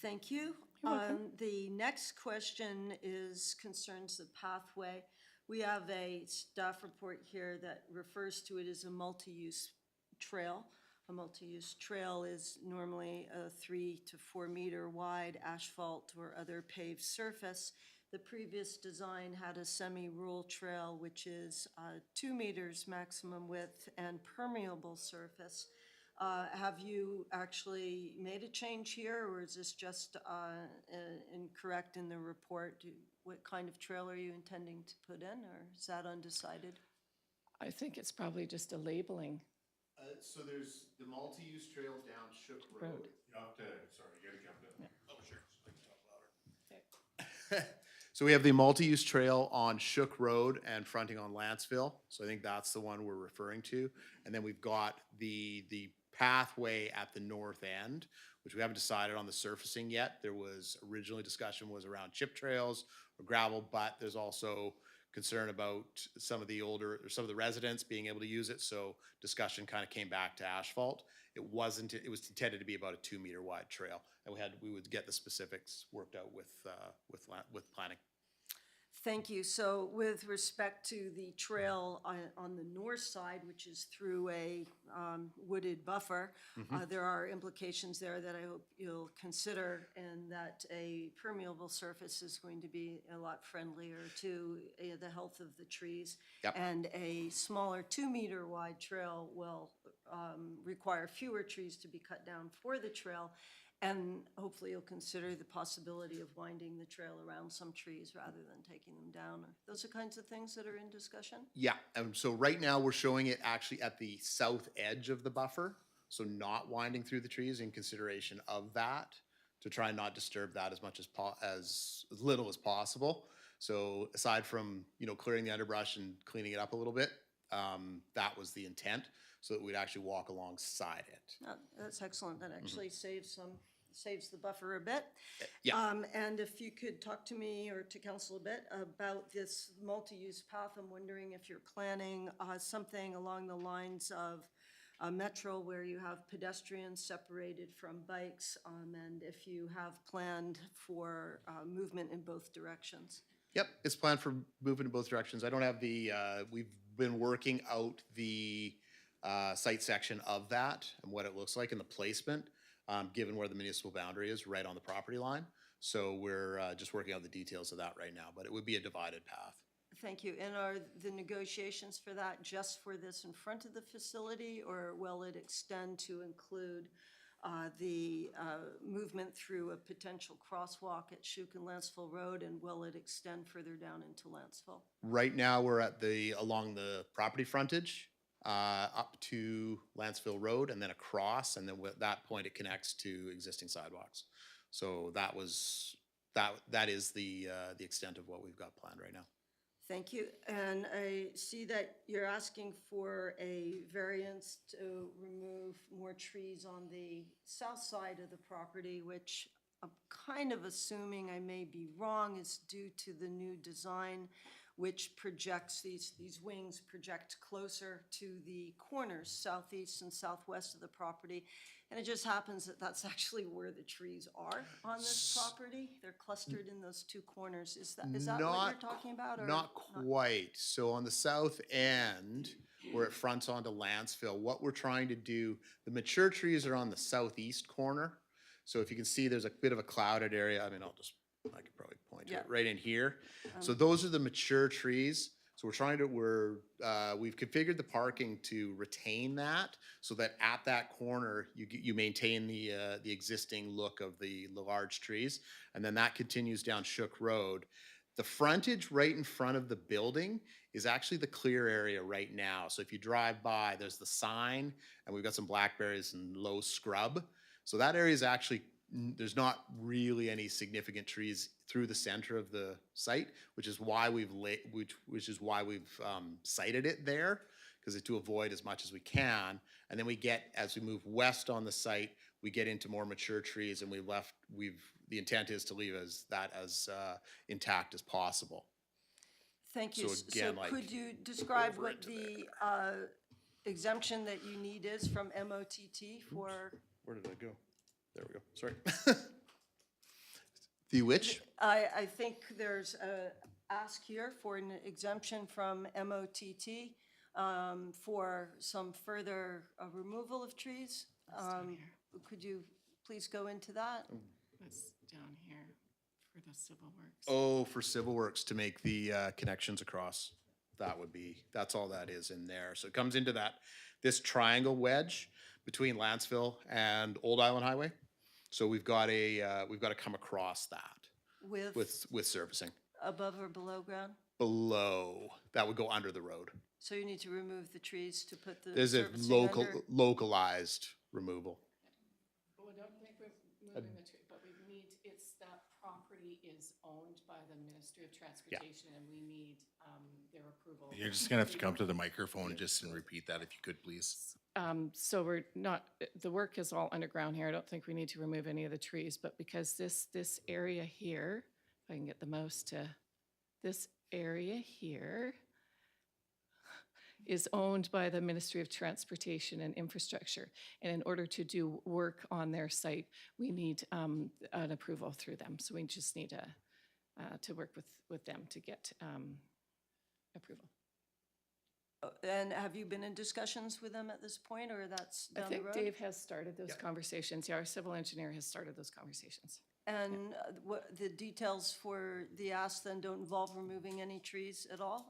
Thank you. You're welcome. The next question concerns the pathway. We have a staff report here that refers to it as a multi-use trail. A multi-use trail is normally a 3 to 4 meter wide asphalt or other paved surface. The previous design had a semi-rural trail, which is 2 meters maximum width and permeable surface. Have you actually made a change here, or is this just incorrect in the report? What kind of trail are you intending to put in, or is that undecided? I think it's probably just a labeling. So there's the multi-use trail down Shook Road. Road. You have to, sorry, you gotta come down. Oh, sure. So we have the multi-use trail on Shook Road and fronting on Lantzville. So I think that's the one we're referring to. And then we've got the pathway at the north end, which we haven't decided on the surfacing yet. There was originally discussion was around chip trails or gravel, but there's also concern about some of the residents being able to use it. So discussion kind of came back to asphalt. It was intended to be about a 2 meter wide trail, and we would get the specifics worked out with planning. Thank you. So with respect to the trail on the north side, which is through a wooded buffer, there are implications there that I hope you'll consider, and that a permeable surface is going to be a lot friendlier to the health of the trees. Yep. And a smaller 2 meter wide trail will require fewer trees to be cut down for the trail. And hopefully you'll consider the possibility of winding the trail around some trees rather than taking them down. Those are kinds of things that are in discussion? Yeah, so right now we're showing it actually at the south edge of the buffer, so not winding through the trees in consideration of that, to try and not disturb that as much as little as possible. So aside from, clearing the underbrush and cleaning it up a little bit, that was the intent, so that we'd actually walk alongside it. That's excellent. That actually saves the buffer a bit. Yeah. And if you could talk to me or to council a bit about this multi-use path, I'm wondering if you're planning something along the lines of a metro where you have pedestrians separated from bikes, and if you have planned for movement in both directions. Yep, it's planned for moving in both directions. I don't have we've been working out the site section of that and what it looks like in the placement, given where the municipal boundary is, right on the property line. So we're just working out the details of that right now, but it would be a divided path. Thank you. And are the negotiations for that just for this in front of the facility, or will it extend to include the movement through a potential crosswalk at Shook and Lantzville Road, and will it extend further down into Lantzville? Right now, we're at along the property frontage. up to Lantzville Road and then across, and then at that point it connects to existing sidewalks. So that is the extent of what we've got planned right now. Thank you. And I see that you're asking for a variance to remove more trees on the south side of the property, which I'm kind of assuming, I may be wrong, is due to the new design, which projects, these wings project closer to the corners, southeast and southwest of the property. And it just happens that that's actually where the trees are on this property. They're clustered in those two corners. Is that what you're talking about? Or Not quite. So on the south end, where it fronts onto Lantzville, what we're trying to do, the mature trees are on the southeast corner. So if you can see, there's a bit of a clouded area. I mean, I could probably point to it right in here. So those are the mature trees. So we've configured the parking to retain that, so that at that corner, you maintain the existing look of the large trees. And then that continues down Shook Road. The frontage right in front of the building is actually the clear area right now. So if you drive by, there's the sign, and we've got some blackberries and low scrub. So that area is actually, there's not really any significant trees through the center of the site, which is why we've cited it there, because to avoid as much as we can. And then as we move west on the site, we get into more mature trees, and the intent is to leave that as intact as possible. Thank you. So So again, like, could you describe over what into the exemption that you need is from MOTT for? Where did I go? There we go. Sorry. The which? I think there's a ask here for an exemption from MOTT for some further removal of trees. Could you please go into that? That's down here for the civil works. Oh, for civil works to make the connections across. That's all that is in there. So it comes into this triangle wedge between Lantzville and Old Island Highway. So we've got to come across that with servicing. Above or below ground? Below, that would go under the road. So you need to remove the trees to put the There's a surfacing under? localized removal. Well, I don't think we're moving the tree, but that property is owned by the Ministry of Transportation, and we need their approval. You're just gonna have to come to the microphone just and repeat that if you could, please. So we're not, the work is all underground here. I don't think we need to remove any of the trees, but because this area here, if I can get the mouse to, this area here is owned by the Ministry of Transportation and Infrastructure. And in order to do work on their site, we need an approval through them. So we just need to work with them to get approval. And have you been in discussions with them at this point, or that's I down the think road? Dave has started those conversations. Yeah, our civil engineer has started those conversations. And what the details for the ask then don't involve removing any trees at all?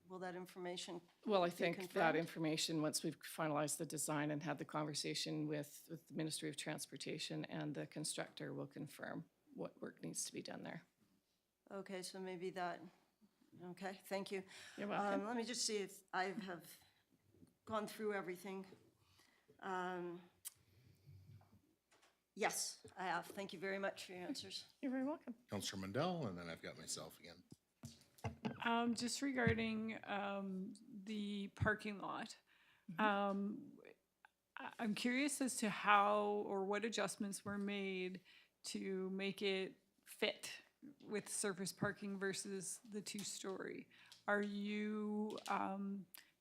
Will that information Well, I be think that confirmed? information, once we've finalized the design and had the conversation with the Ministry of Transportation and the constructor, will confirm what work needs to be done there. Okay, so maybe that, okay, thank you. You're welcome. Let me just see if I have gone through everything. Yes, I have. Thank you very much for your answers. You're very welcome. Councillor Mundell, and then I've got myself again. Just regarding the parking lot, I'm curious as to how or what adjustments were made to make it fit with surface parking versus the two-story. Are you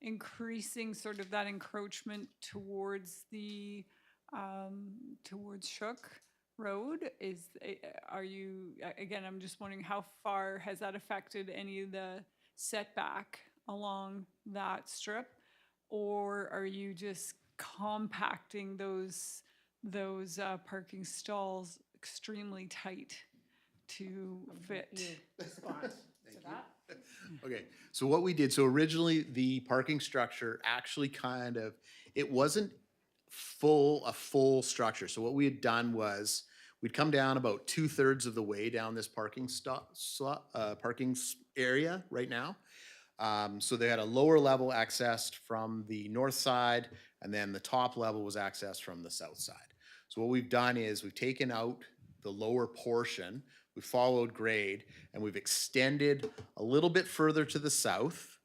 increasing sort of that encroachment towards the towards Shook Road? Are you, again, I'm just wondering how far has that affected any of the setback along that strip? Or are you just compacting those parking stalls extremely tight to fit? Respond to that? Okay, so what we did, so originally the parking structure actually it wasn't a full structure. So what we had done was we'd come down about 2/3 of the way down this parking area right now. So they had a lower level accessed from the north side, and then the top level was accessed from the south side. So what we've done is we've taken out the lower portion, we followed grade, and we've extended a little bit further to the south,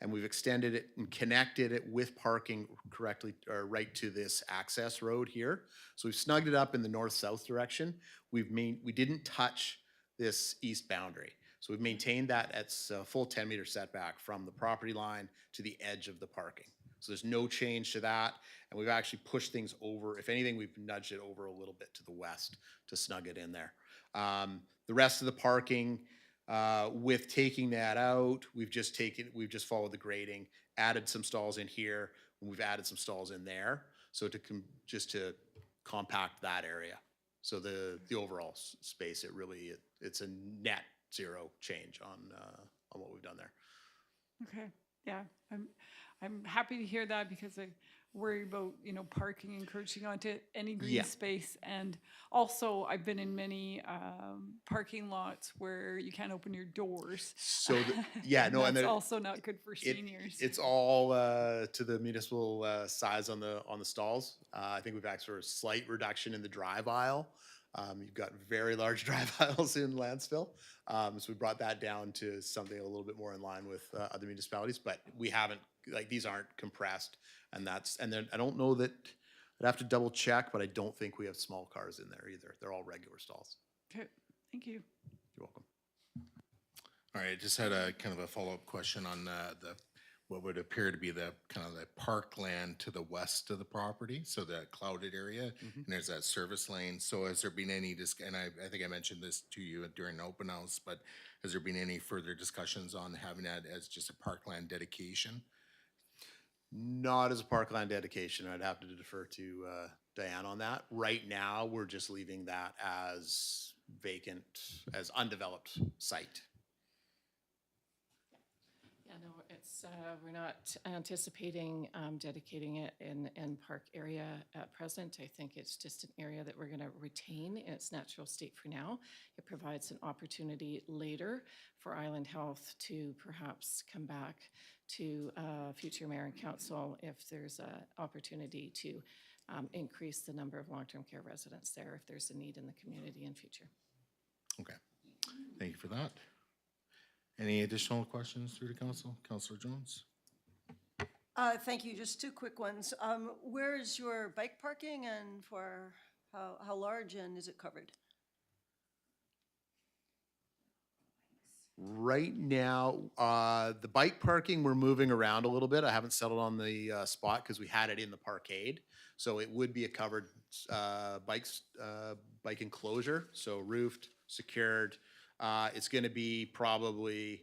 and we've extended it and connected it with parking correctly, or right to this access road here. So we've snugged it up in the north-south direction. We didn't touch this east boundary. So we've maintained that at a full 10-meter setback from the property line to the edge of the parking. So there's no change to that, and we've actually pushed things over. If anything, we've nudged it over a little bit to the west to snug it in there. The rest of the parking, with taking that out, we've just followed the grading, added some stalls in here, and we've added some stalls in there. So just to compact that area. So the overall space, it's a net zero change on what we've done there. Okay, yeah, I'm happy to hear that because I worry about, parking encroaching onto any green Yeah. space. And also, I've been in many parking lots where you can't open your doors. So, and that's also not good for seniors. It's all to the municipal size on the stalls. I think we've asked for a slight reduction in the drive aisle. You've got very large drive aisles in Lantzville. So we brought that down to something a little bit more in line with other municipalities, but we haven't, these aren't compressed, and then I don't know that, I'd have to double check, but I don't think we have small cars in there either. They're all regular stalls. Okay, thank you. You're welcome. All right, I just had a kind of a follow-up question on what would appear to be the kind of the parkland to the west of the property, so that clouded area, and there's that service lane. So has there been any, and I think I mentioned this to you during the open house, but has there been any further discussions on having that as just a parkland dedication? Not as a parkland dedication. I'd have to defer to Diane on that. Right now, we're just leaving that as vacant, as undeveloped site. Yeah, no, it's, we're not anticipating dedicating it in park area at present. I think it's just an area that we're going to retain in its natural state for now. It provides an opportunity later for Island Health to perhaps come back to future mayor and council if there's an opportunity to increase the number of long-term care residents there if there's a need in the community in future. Okay, thank you for that. Any additional questions through the council? Councillor Jones? Thank you. Just two quick ones. Where is your bike parking, and for how large, and is it covered? Right now, the bike parking, we're moving around a little bit. I haven't settled on the spot because we had it in the parkade. So it would be a covered bike enclosure, so roofed, secured. It's going to be probably,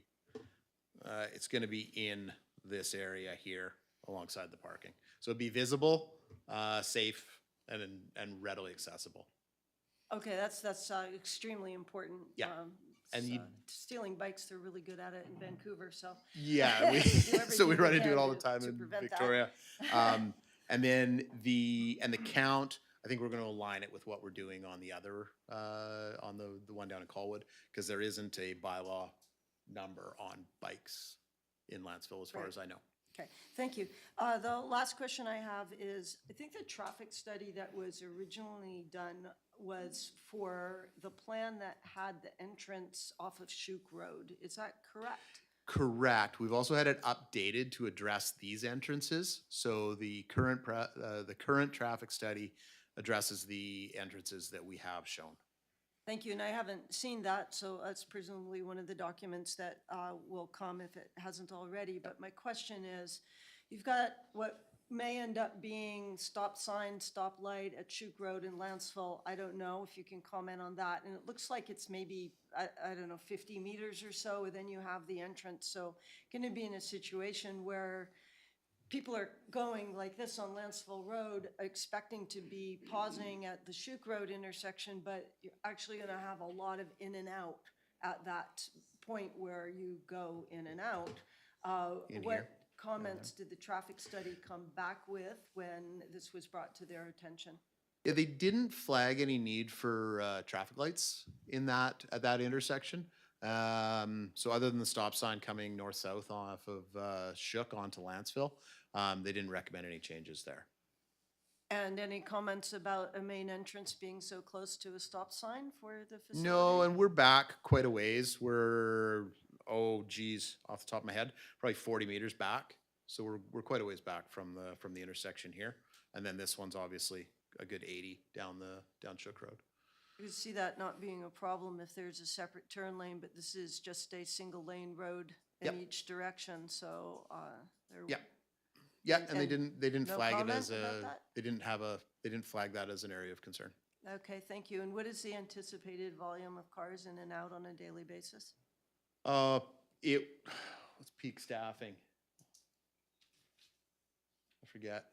it's going to be in this area here alongside the parking. So it'd be visible, safe, and readily accessible. Okay, that's extremely important. Yeah. And so you- stealing bikes, they're really good at it in Vancouver, so. Yeah, Do so we everything run we into it can all the to- time to in prevent that. Victoria. And then the count, I think we're going to align it with what we're doing on the other, on the one down in Colwood, because there isn't a bylaw number on bikes in Lantzville as far Right. as I know. Okay, thank you. The last question I have is, I think the traffic study that was originally done was for the plan that had the entrance off of Shuk Road. Is that correct? Correct. We've also had it updated to address these entrances. So the current traffic study addresses the entrances that we have shown. Thank you, and I haven't seen that, so that's presumably one of the documents that will come if it hasn't already. But my question is, you've got what may end up being stop sign, stop light at Shuk Road in Lantzville. I don't know if you can comment on that. And it looks like it's maybe, I don't know, 50 meters or so, and then you have the entrance. So going to be in a situation where people are going like this on Lantzville Road, expecting to be pausing at the Shuk Road intersection, but you're actually going to have a lot of in and out at that point where you go in and out. In What here? comments did the traffic study come back with when this was brought to their attention? Yeah, they didn't flag any need for traffic lights at that intersection. So other than the stop sign coming north-south off of Shook onto Lantzville, they didn't recommend any changes there. And any comments about a main entrance being so close to a stop sign for the facility? No, and we're back quite a ways. We're, oh geez, off the top of my head, probably 40 meters back. So we're quite a ways back from the intersection here. And then this one's obviously a good 80 down Shook Road. You can see that not being a problem if there's a separate turn lane, but this is just a single lane road Yep. in each direction, so, there. Yeah. Yeah, and they And didn't no flag it comment as about a, that? they didn't flag that as an area of concern. Okay, thank you. And what is the anticipated volume of cars in and out on a daily basis? What's peak staffing? I forget.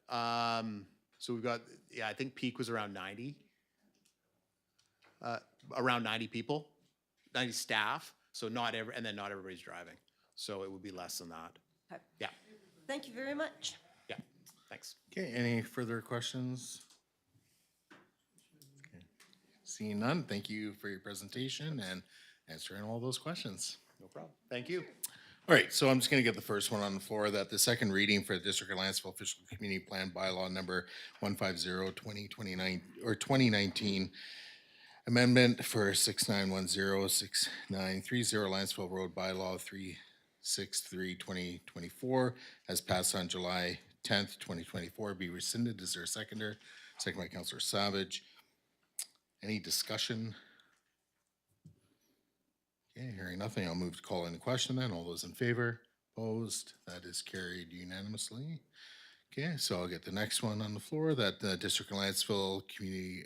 So we've got, I think peak was around 90. Around 90 people, 90 staff. So not everybody's driving. So it would be less than that. Okay. Yeah, Thank you very much. yeah, thanks. Okay, any further questions? Okay. Seeing none, thank you for your presentation and answering all those questions. No problem. Thank you. All right, so I'm just gonna get the first one on the floor, that the second reading for the District of Lantzville Official Community Plan Bylaw number 150-2029 or 2019 amendment for 6910-6930 Lantzville Road Bylaw 363-2024 as passed on July 10th, 2024, be rescinded. Is there a seconder? Second by Councillor Savage. Any discussion? Okay, hearing nothing, I'll move to call in the question then. All those in favor? Opposed? That is carried unanimously. Okay, so I'll get the next one on the floor, that the District of Lantzville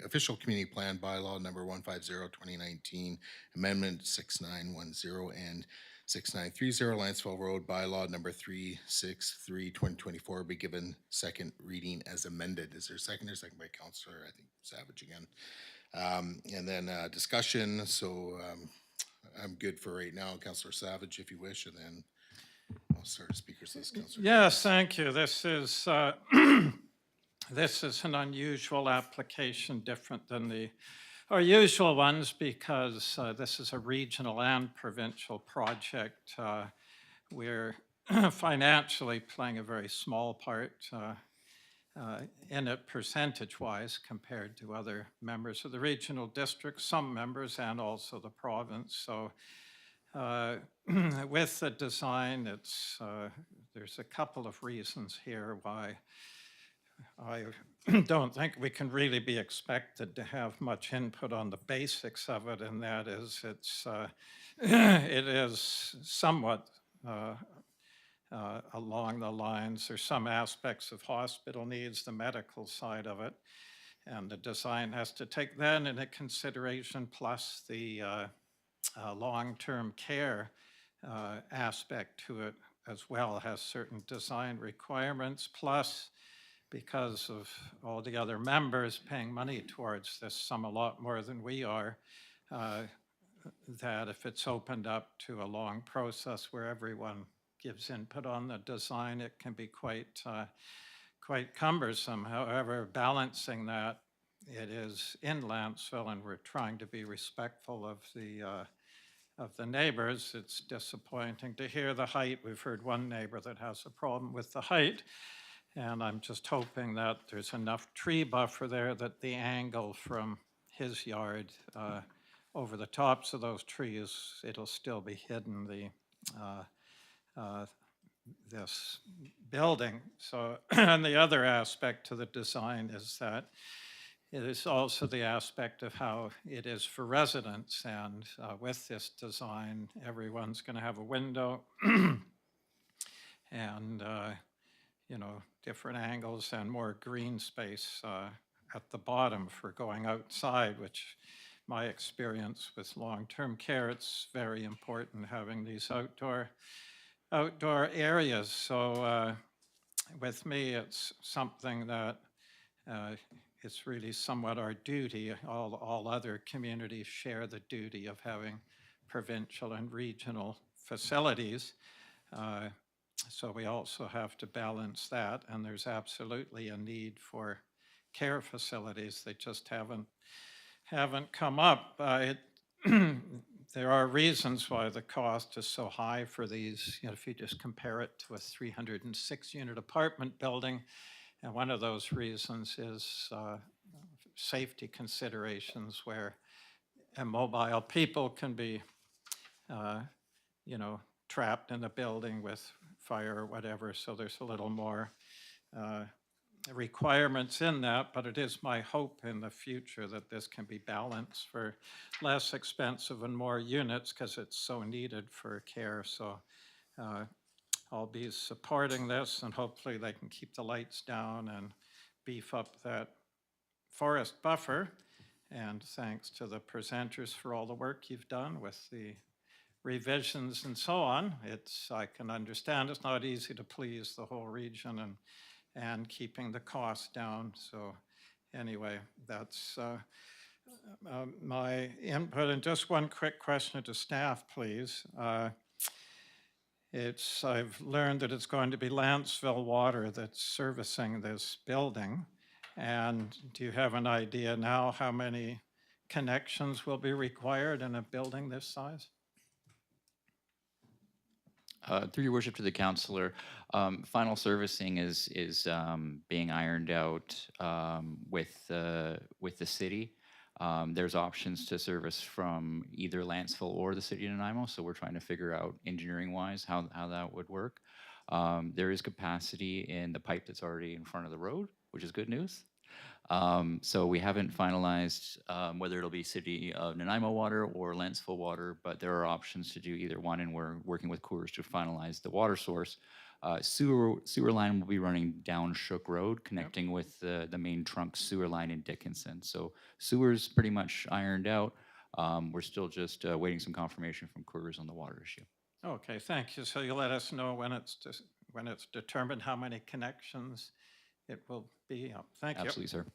Official Community Plan Bylaw number 150-2019, Amendment 6910 and 6930 Lantzville Road Bylaw number 363-2024 be given second reading as amended. Is there a seconder? Second by Councillor, I think, Savage again. And then discussion, so I'm good for right now. Councillor Savage, if you wish, and then I'll start a speaker's list. Councillor. Yes, thank you. This is this is an unusual application, different than our usual ones, because this is a regional and provincial project. We're financially playing a very small part in it percentage-wise compared to other members of the regional district, some members, and also the province. So with the design, there's a couple of reasons here why I don't think we can really be expected to have much input on the basics of it, and that is it is somewhat along the lines, there's some aspects of hospital needs, the medical side of it, and the design has to take that into consideration, plus the long-term care aspect to it as well has certain design requirements, plus because of all the other members paying money towards this, some a lot more than we are, that if it's opened up to a long process where everyone gives input on the design, it can be quite cumbersome. However, balancing that, it is in Lantzville, and we're trying to be respectful of the neighbors. It's disappointing to hear the height. We've heard one neighbor that has a problem with the height, and I'm just hoping that there's enough tree buffer there that the angle from his yard over the tops of those trees, it'll still be hidden, this building. So, and the other aspect to the design is that it is also the aspect of how it is for residents, and with this design, everyone's going to have a window and, you know, different angles and more green space at the bottom for going outside, which my experience with long-term care, it's very important having these outdoor areas. So with me, it's something that it's really somewhat our duty. All other communities share the duty of having provincial and regional facilities. So we also have to balance that, and there's absolutely a need for care facilities. They just haven't come up. there are reasons why the cost is so high for these. You know, if you just compare it to a 306-unit apartment building, and one of those reasons is safety considerations where immobile people can be, you know, trapped in a building with fire or whatever, so there's a little more requirements in that, but it is my hope in the future that this can be balanced for less expensive and more units because it's so needed for care. So I'll be supporting this, and hopefully they can keep the lights down and beef up that forest buffer. And thanks to the presenters for all the work you've done with the revisions and so on. I can understand it's not easy to please the whole region and keeping the costs down. So anyway, that's my input. And just one quick question to staff, please. I've learned that it's going to be Lantzville Water that's servicing this building. And do you have an idea now how many connections will be required in a building this size? Through your worship to the councillor, final servicing is being ironed out with the city. There's options to service from either Lantzville or the city of Nanaimo, so we're trying to figure out engineering-wise how that would work. There is capacity in the pipe that's already in front of the road, which is good news. So we haven't finalized whether it'll be City of Nanaimo water or Lantzville water, but there are options to do either one, and we're working with Coors to finalize the water source. Sewer line will be running down Shook Road, connecting with the main trunk sewer line in Dickinson. So sewer's pretty much ironed out. We're still just waiting some confirmation from Coors on the water issue. Okay, thank you. So you'll let us know when it's determined how many connections it will be. Thank you. Absolutely, sir.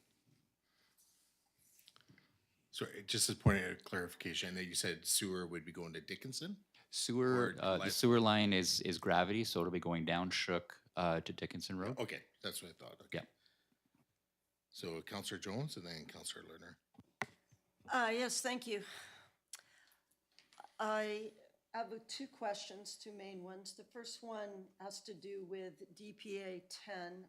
Sorry, just as a point of clarification, that you said sewer would be going to Dickinson? Sewer, the sewer line is gravity, so it'll be going down Shook to Dickinson Road. Okay, that's what I thought. Okay. Yeah. So Councillor Jones and then Councillor Lerner. Yes, thank you. I have two questions, two main ones. The first one has to do with DPA 10.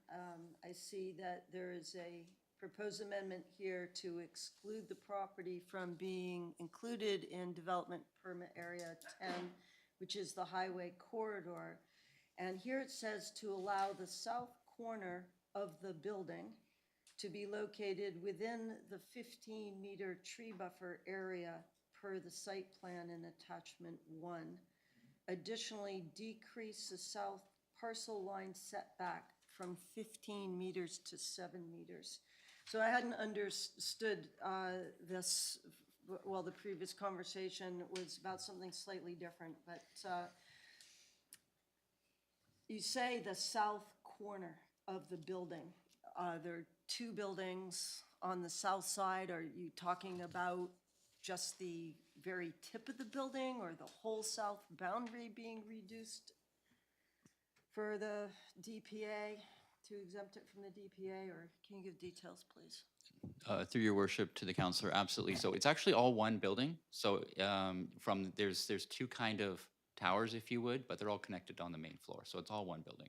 I see that there is a proposed amendment here to exclude the property from being included in development permit area 10, which is the highway corridor. And here it says to allow the south corner of the building to be located within the 15-meter tree buffer area per the site plan in attachment 1. Additionally, decrease the south parcel line setback from 15 meters to 7 meters. So I hadn't understood this, well, the previous conversation was about something slightly different, but you say the south corner of the building. There are two buildings on the south side. Are you talking about just the very tip of the building or the whole south boundary being reduced for the DPA, to exempt it from the DPA, or can you give details, please? Through your worship to the councillor, absolutely. So it's actually all one building. So there's two kind of towers, if you would, but they're all connected on the main floor. So it's all one building.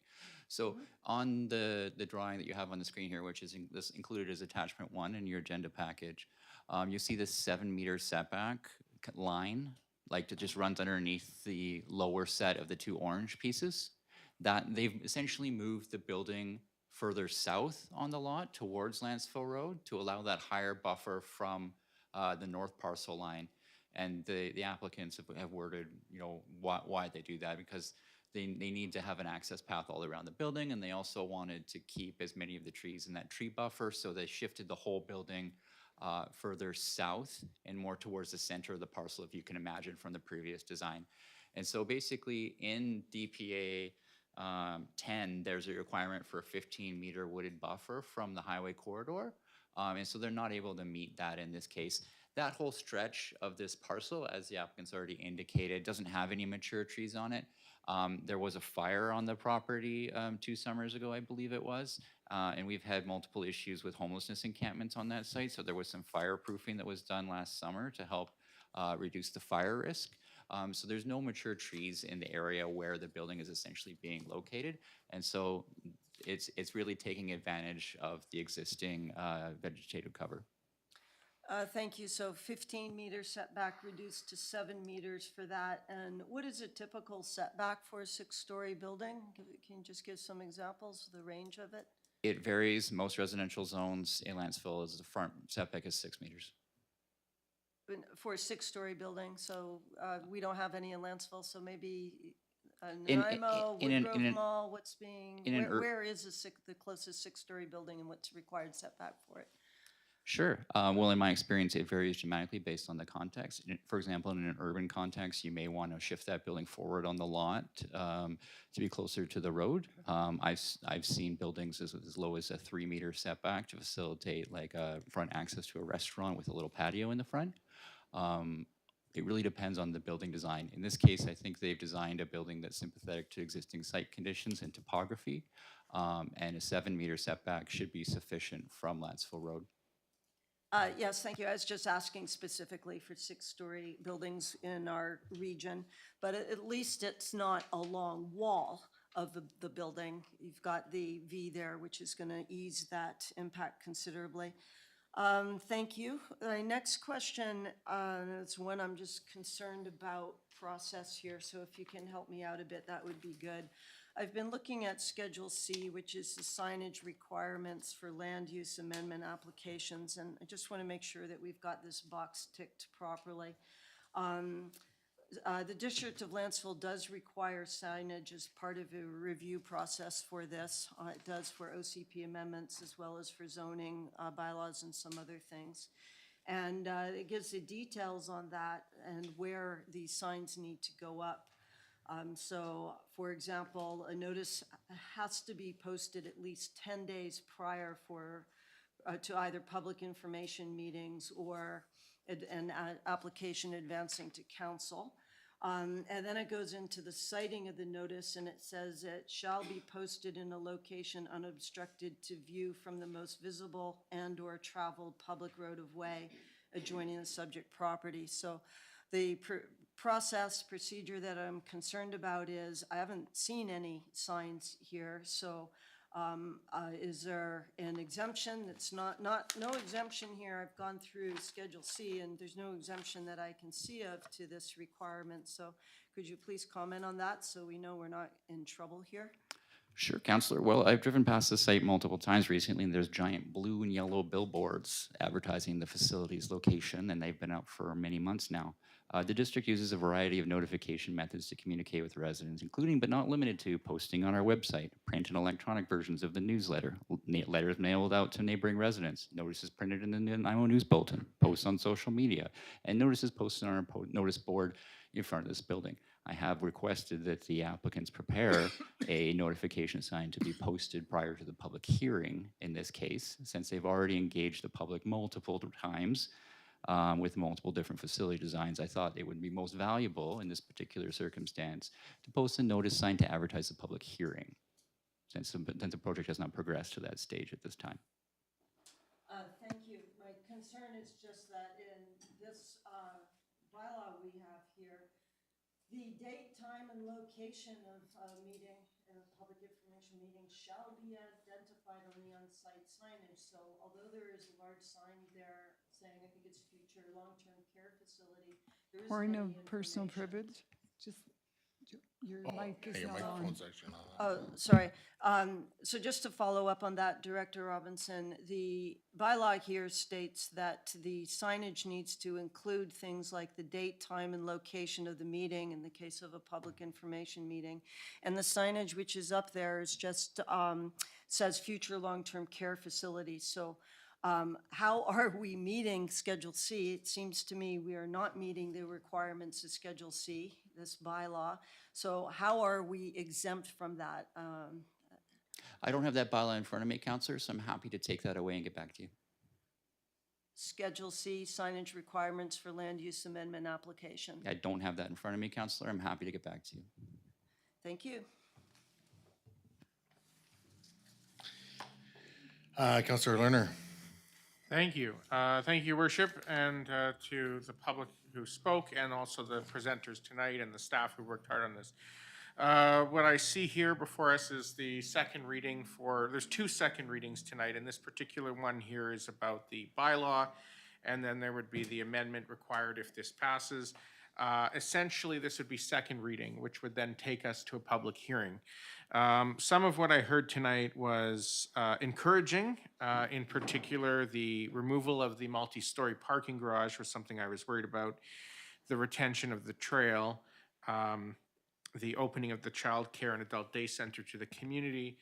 So on the drawing that you have on the screen here, which is this included as attachment 1 in your agenda package, you see this 7-meter setback line, like it just runs underneath the lower set of the two orange pieces. That they've essentially moved the building further south on the lot towards Lantzville Road to allow that higher buffer from the north parcel line. And the applicants have worded, you know, why they do that, because they need to have an access path all around the building, and they also wanted to keep as many of the trees in that tree buffer, so they shifted the whole building further south and more towards the center of the parcel, if you can imagine from the previous design. And so basically in DPA 10, there's a requirement for a 15-meter wooded buffer from the highway corridor. And so they're not able to meet that in this case. That whole stretch of this parcel, as the applicant's already indicated, doesn't have any mature trees on it. There was a fire on the property 2 summers ago, I believe it was. And we've had multiple issues with homelessness encampments on that site. So there was some fireproofing that was done last summer to help reduce the fire risk. So there's no mature trees in the area where the building is essentially being located. And so it's really taking advantage of the existing vegetative cover. Thank you. So 15-meter setback reduced to 7 meters for that. And what is a typical setback for a 6-story building? Can you just give some examples of the range of it? It varies. Most residential zones in Lantzville is the front setback is 6 meters. For a 6-story building, so we don't have any in Lantzville, so maybe In- Nanaimo, in an- Woodgrove in an- Mall, what's being, in an where is the closest 6-story building and what's required setback for it? Sure. Well, in my experience, it varies dramatically based on the context. For example, in an urban context, you may want to shift that building forward on the lot to be closer to the road. I've seen buildings as low as a 3-meter setback to facilitate like a front access to a restaurant with a little patio in the front. It really depends on the building design. In this case, I think they've designed a building that's sympathetic to existing site conditions and topography, and a 7-meter setback should be sufficient from Lantzville Road. Yes, thank you. I was just asking specifically for 6-story buildings in our region, but at least it's not a long wall of the building. You've got the V there, which is going to ease that impact considerably. Thank you. My next question is one I'm just concerned about process here, so if you can help me out a bit, that would be good. I've been looking at Schedule C, which is the signage requirements for land use amendment applications, and I just want to make sure that we've got this box ticked properly. The District of Lantzville does require signage as part of a review process for this. It does for OCP amendments as well as for zoning bylaws and some other things. And it gives the details on that and where these signs need to go up. So, for example, a notice has to be posted at least 10 days prior to either public information meetings or an application advancing to council. And then it goes into the citing of the notice, and it says it shall be posted in a location unobstructed to view from the most visible and/or traveled public road of way adjoining the subject property. So the procedure that I'm concerned about is I haven't seen any signs here, so is there an exemption that's no exemption here? I've gone through Schedule C and there's no exemption that I can see of to this requirement, so could you please comment on that so we know we're not in trouble here? Sure, Councillor. Well, I've driven past the site multiple times recently, and there's giant blue and yellow billboards advertising the facility's location, and they've been out for many months now. The district uses a variety of notification methods to communicate with residents, including but not limited to posting on our website, print and electronic versions of the newsletter, letters mailed out to neighboring residents, notices printed in the Nanaimo News Bulletin, posts on social media, and notices posted on our notice board in front of this building. I have requested that the applicants prepare a notification sign to be posted prior to the public hearing in this case, since they've already engaged the public multiple times with multiple different facility designs. I thought it would be most valuable in this particular circumstance to post a notice sign to advertise the public hearing, since the project has not progressed to that stage at this time. Thank you. My concern is just that in this bylaw we have here, the date, time, and location of a meeting, a public information meeting shall be identified on the on-site signage. So although there is a large sign there saying, I think it's future long-term care facility, there isn't Point any of personal information. privilege, just your Oh, mic is hey, your not on. microphone's actually not on. Oh, sorry. So just to follow up on that, Director Robinson, the bylaw here states that the signage needs to include things like the date, time, and location of the meeting in the case of a public information meeting. And the signage which is up there is just says future long-term care facility. So how are we meeting Schedule C? It seems to me we are not meeting the requirements of Schedule C, this bylaw. So how are we exempt from that? I don't have that bylaw in front of me, Councillor, so I'm happy to take that away and get back to you. Schedule C, signage requirements for land use amendment application. I don't have that in front of me, Councillor. I'm happy to get back to you. Thank you. Councillor Lerner. Thank you. Thank you, Worship, and to the public who spoke, and also the presenters tonight and the staff who worked hard on this. What I see here before us is the second reading for, there's two second readings tonight, and this particular one here is about the bylaw, and then there would be the amendment required if this passes. Essentially, this would be second reading, which would then take us to a public hearing. Some of what I heard tonight was encouraging. In particular, the removal of the multi-story parking garage was something I was worried about. The retention of the trail, the opening of the child care and adult day center to the community.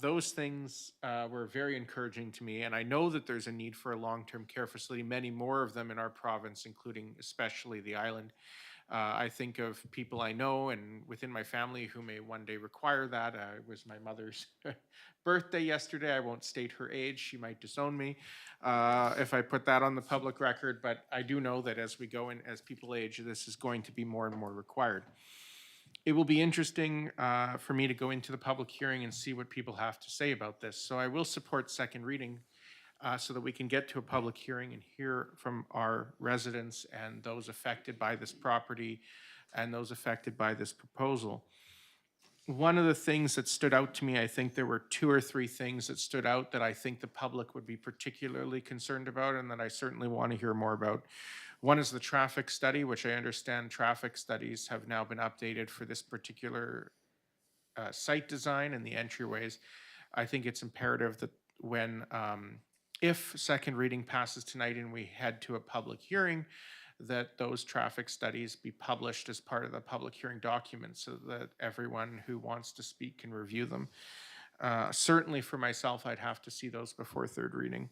Those things were very encouraging to me, and I know that there's a need for a long-term care facility, many more of them in our province, including especially the island. I think of people I know and within my family who may one day require that. It was my mother's birthday yesterday. I won't state her age. She might disown me if I put that on the public record, but I do know that as we go and as people age, this is going to be more and more required. It will be interesting for me to go into the public hearing and see what people have to say about this. So I will support second reading so that we can get to a public hearing and hear from our residents and those affected by this property and those affected by this proposal. One of the things that stood out to me, I think there were two or three things that stood out that I think the public would be particularly concerned about and that I certainly want to hear more about. One is the traffic study, which I understand traffic studies have now been updated for this particular site design and the entryways. I think it's imperative that when, if second reading passes tonight and we head to a public hearing, that those traffic studies be published as part of the public hearing document so that everyone who wants to speak can review them. Certainly for myself, I'd have to see those before third reading.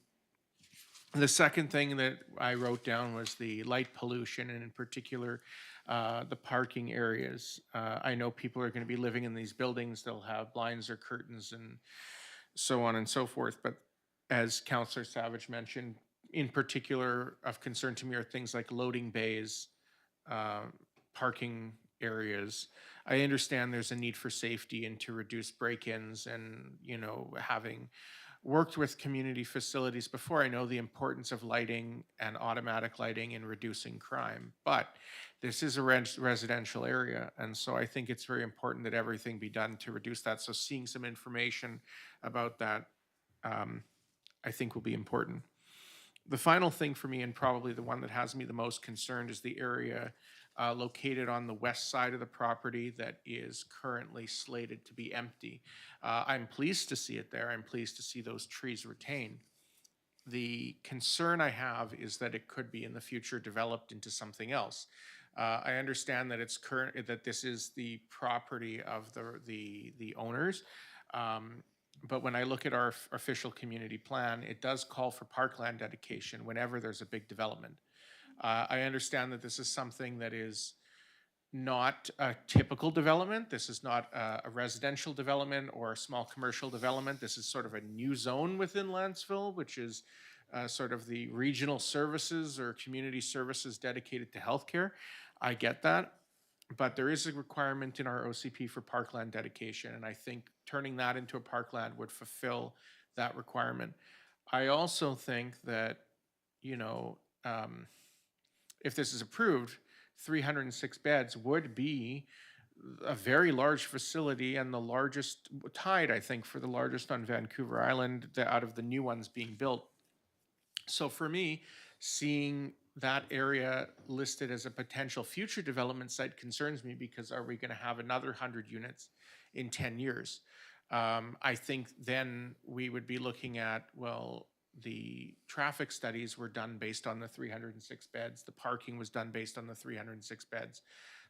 The second thing that I wrote down was the light pollution, and in particular, the parking areas. I know people are going to be living in these buildings. They'll have blinds or curtains and so on and so forth. But as Councillor Savage mentioned, in particular of concern to me are things like loading bays, parking areas. I understand there's a need for safety and to reduce break-ins and, you know, having worked with community facilities before, I know the importance of lighting and automatic lighting in reducing crime. But this is a residential area, and so I think it's very important that everything be done to reduce that. So seeing some information about that, I think will be important. The final thing for me, and probably the one that has me the most concerned, is the area located on the west side of the property that is currently slated to be empty. I'm pleased to see it there. I'm pleased to see those trees retained. The concern I have is that it could be in the future developed into something else. I understand that it's that this is the property of the owners. But when I look at our official community plan, it does call for parkland dedication whenever there's a big development. I understand that this is something that is not a typical development. This is not a residential development or a small commercial development. This is sort of a new zone within Lantzville, which is sort of the regional services or community services dedicated to healthcare. I get that. But there is a requirement in our OCP for parkland dedication, and I think turning that into a parkland would fulfill that requirement. I also think that, you know, if this is approved, 306 beds would be a very large facility and the largest, tied, I think, for the largest on Vancouver Island out of the new ones being built. So for me, seeing that area listed as a potential future development site concerns me because are we going to have another 100 units in 10 years? I think then we would be looking at, well, the traffic studies were done based on the 306 beds. The parking was done based on the 306 beds.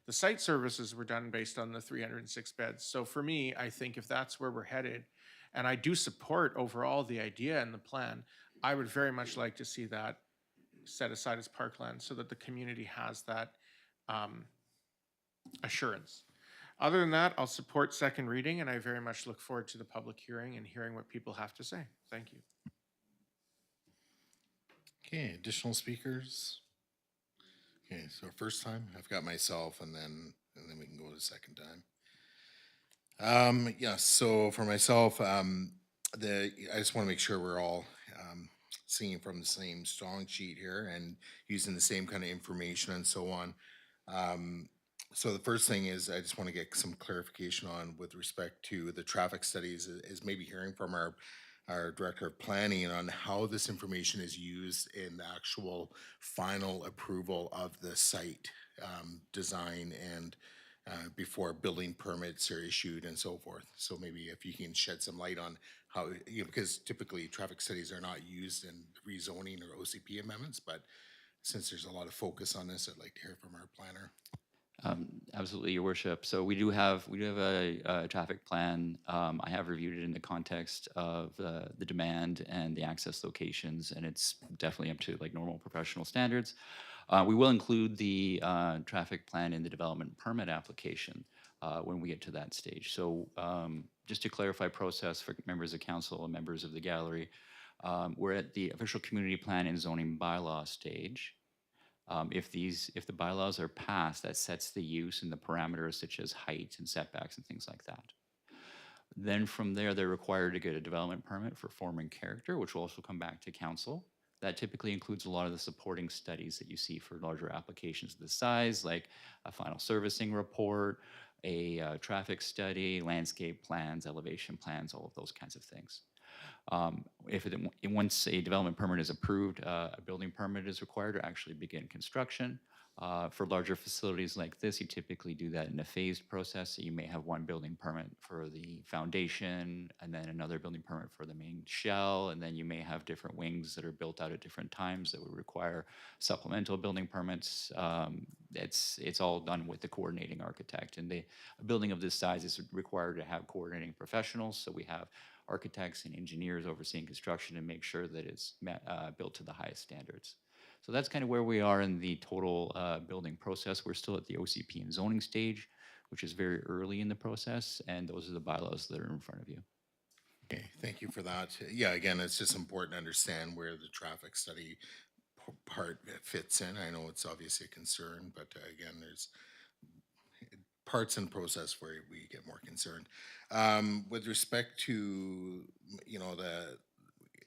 The site services were done based on the 306 beds. So for me, I think if that's where we're headed, and I do support overall the idea and the plan, I would very much like to see that set aside as parkland so that the community has that assurance. Other than that, I'll support second reading, and I very much look forward to the public hearing and hearing what people have to say. Thank you. Okay, additional speakers? Okay, so first time, I've got myself, and then we can go to the second time. Yeah, so for myself, I just want to make sure we're all singing from the same song sheet here and using the same kind of information and so on. So the first thing is I just want to get some clarification on with respect to the traffic studies is maybe hearing from our director of planning on how this information is used in the actual final approval of the site design and before building permits are issued and so forth. So maybe if you can shed some light on how, you know, because typically traffic studies are not used in rezoning or OCP amendments, but since there's a lot of focus on this, I'd like to hear from our planner. Absolutely, Your Worship. So we do have a traffic plan. I have reviewed it in the context of the demand and the access locations, and it's definitely up to like normal professional standards. We will include the traffic plan in the development permit application when we get to that stage. So just to clarify process for members of council and members of the gallery, we're at the official community plan and zoning bylaw stage. If the bylaws are passed, that sets the use and the parameters such as height and setbacks and things like that. Then from there, they're required to get a development permit for form and character, which will also come back to council. That typically includes a lot of the supporting studies that you see for larger applications of this size, like a final servicing report, a traffic study, landscape plans, elevation plans, all of those kinds of things. Once a development permit is approved, a building permit is required to actually begin construction. For larger facilities like this, you typically do that in a phased process. So you may have one building permit for the foundation, and then another building permit for the main shell, and then you may have different wings that are built out at different times that would require supplemental building permits. It's all done with the coordinating architect, and a building of this size is required to have coordinating professionals. So we have architects and engineers overseeing construction and make sure that it's built to the highest standards. So that's kind of where we are in the total building process. We're still at the OCP and zoning stage, which is very early in the process, and those are the bylaws that are in front of you. Okay, thank you for that. Yeah, again, it's just important to understand where the traffic study part fits in. I know it's obviously a concern, but again, there's parts in process where we get more concerned. With respect to, you know, the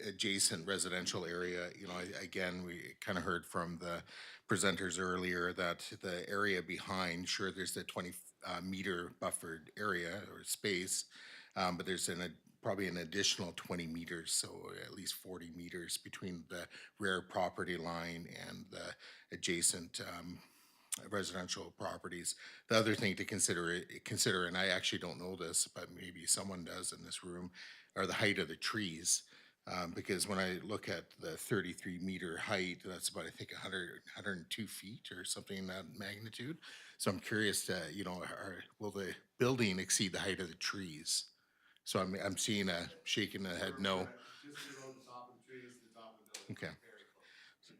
adjacent residential area, you know, again, we kind of heard from the presenters earlier that the area behind, sure, there's the 20 meter buffered area or space, but there's probably an additional 20 meters, so at least 40 meters between the rear property line and the adjacent residential properties. The other thing to consider, and I actually don't know this, but maybe someone does in this room, are the height of the trees. Because when I look at the 33 meter height, that's about, I think, 102 feet or something in that magnitude. So I'm curious to, you know, will the building exceed the height of the trees? So I'm seeing a shaking the head, no. Just below the top of the trees, the top of the building. Okay.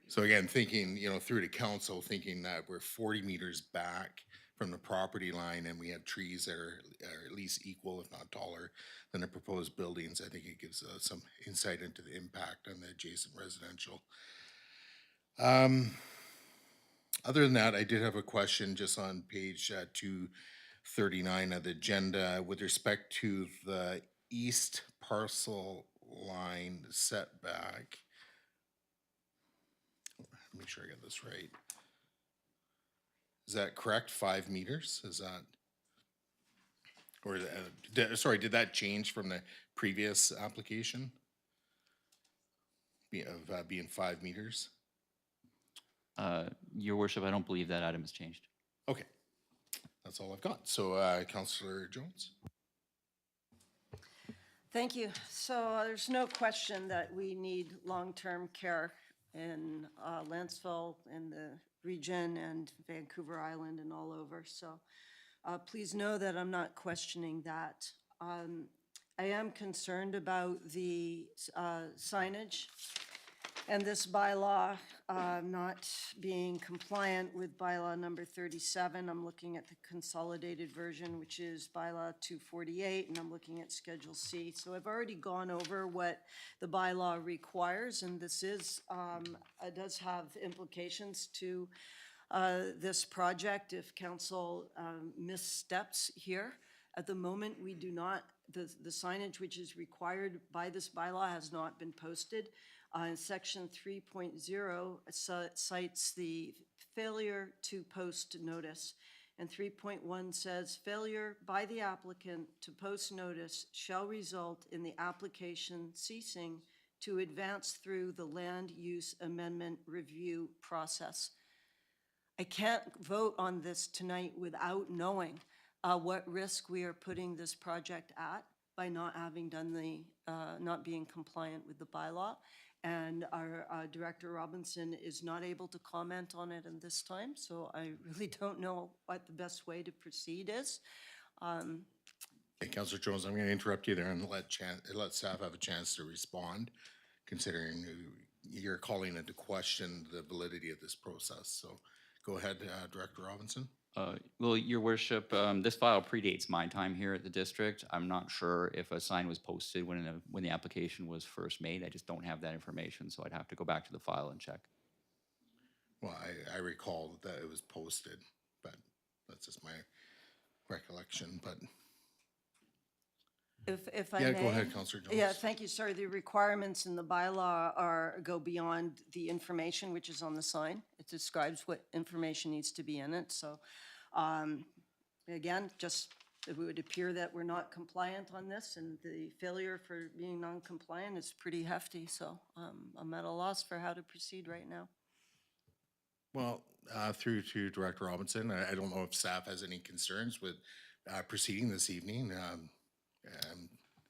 So again, thinking, you know, through to council, thinking that we're 40 meters back from the property line and we have trees that are at least equal, if not taller, than the proposed buildings, I think it gives some insight into the impact on the adjacent residential. Other than that, I did have a question just on page 239 of the agenda with respect to the east parcel line setback. Make sure I get this right. Is that correct? 5 meters? Is that, or sorry, did that change from the previous application? Of being 5 meters? Your Worship, I don't believe that item has changed. Okay, that's all I've got. So, Councillor Jones. Thank you. So there's no question that we need long-term care in Lantzville, in the region, and Vancouver Island and all over. So please know that I'm not questioning that. I am concerned about the signage and this bylaw not being compliant with bylaw number 37. I'm looking at the consolidated version, which is bylaw 248, and I'm looking at Schedule C. So I've already gone over what the bylaw requires, and this is, it does have implications to this project if council missteps here. At the moment, we do not, the signage which is required by this bylaw has not been posted. Section 3.0 cites the failure to post notice. And 3.1 says, failure by the applicant to post notice shall result in the application ceasing to advance through the land use amendment review process. I can't vote on this tonight without knowing what risk we are putting this project at by not having done the, not being compliant with the bylaw. And our Director Robinson is not able to comment on it in this time, so I really don't know what the best way to proceed is. Okay, Councillor Jones, I'm going to interrupt you there and let staff have a chance to respond, considering you're calling into question the validity of this process. So go ahead, Director Robinson. Well, Your Worship, this file predates my time here at the district. I'm not sure if a sign was posted when the application was first made. I just don't have that information, so I'd have to go back to the file and check. Well, I recall that it was posted, but that's just my recollection, but. If I may. Yeah, go ahead, Councillor Jones. Yeah, thank you. Sorry, the requirements in the bylaw go beyond the information which is on the sign. It describes what information needs to be in it. So, again, just it would appear that we're not compliant on this, and the failure for being non-compliant is pretty hefty. So, I'm at a loss for how to proceed right now. Well, through to Director Robinson, I don't know if staff has any concerns with proceeding this evening.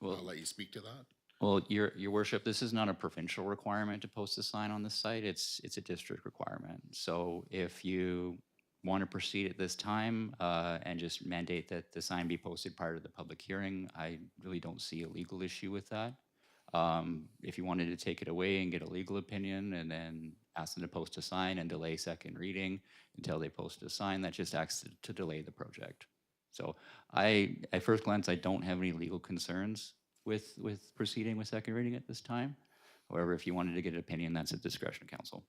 Well, I'll let you speak to that. Well, Your Worship, this is not a provincial requirement to post a sign on the site. It's a district requirement. So if you want to proceed at this time and just mandate that the sign be posted prior to the public hearing, I really don't see a legal issue with that. If you wanted to take it away and get a legal opinion and then ask them to post a sign and delay second reading until they post a sign, that just acts to delay the project. So at first glance, I don't have any legal concerns with proceeding with second reading at this time. However, if you wanted to get an opinion, that's at discretion of council.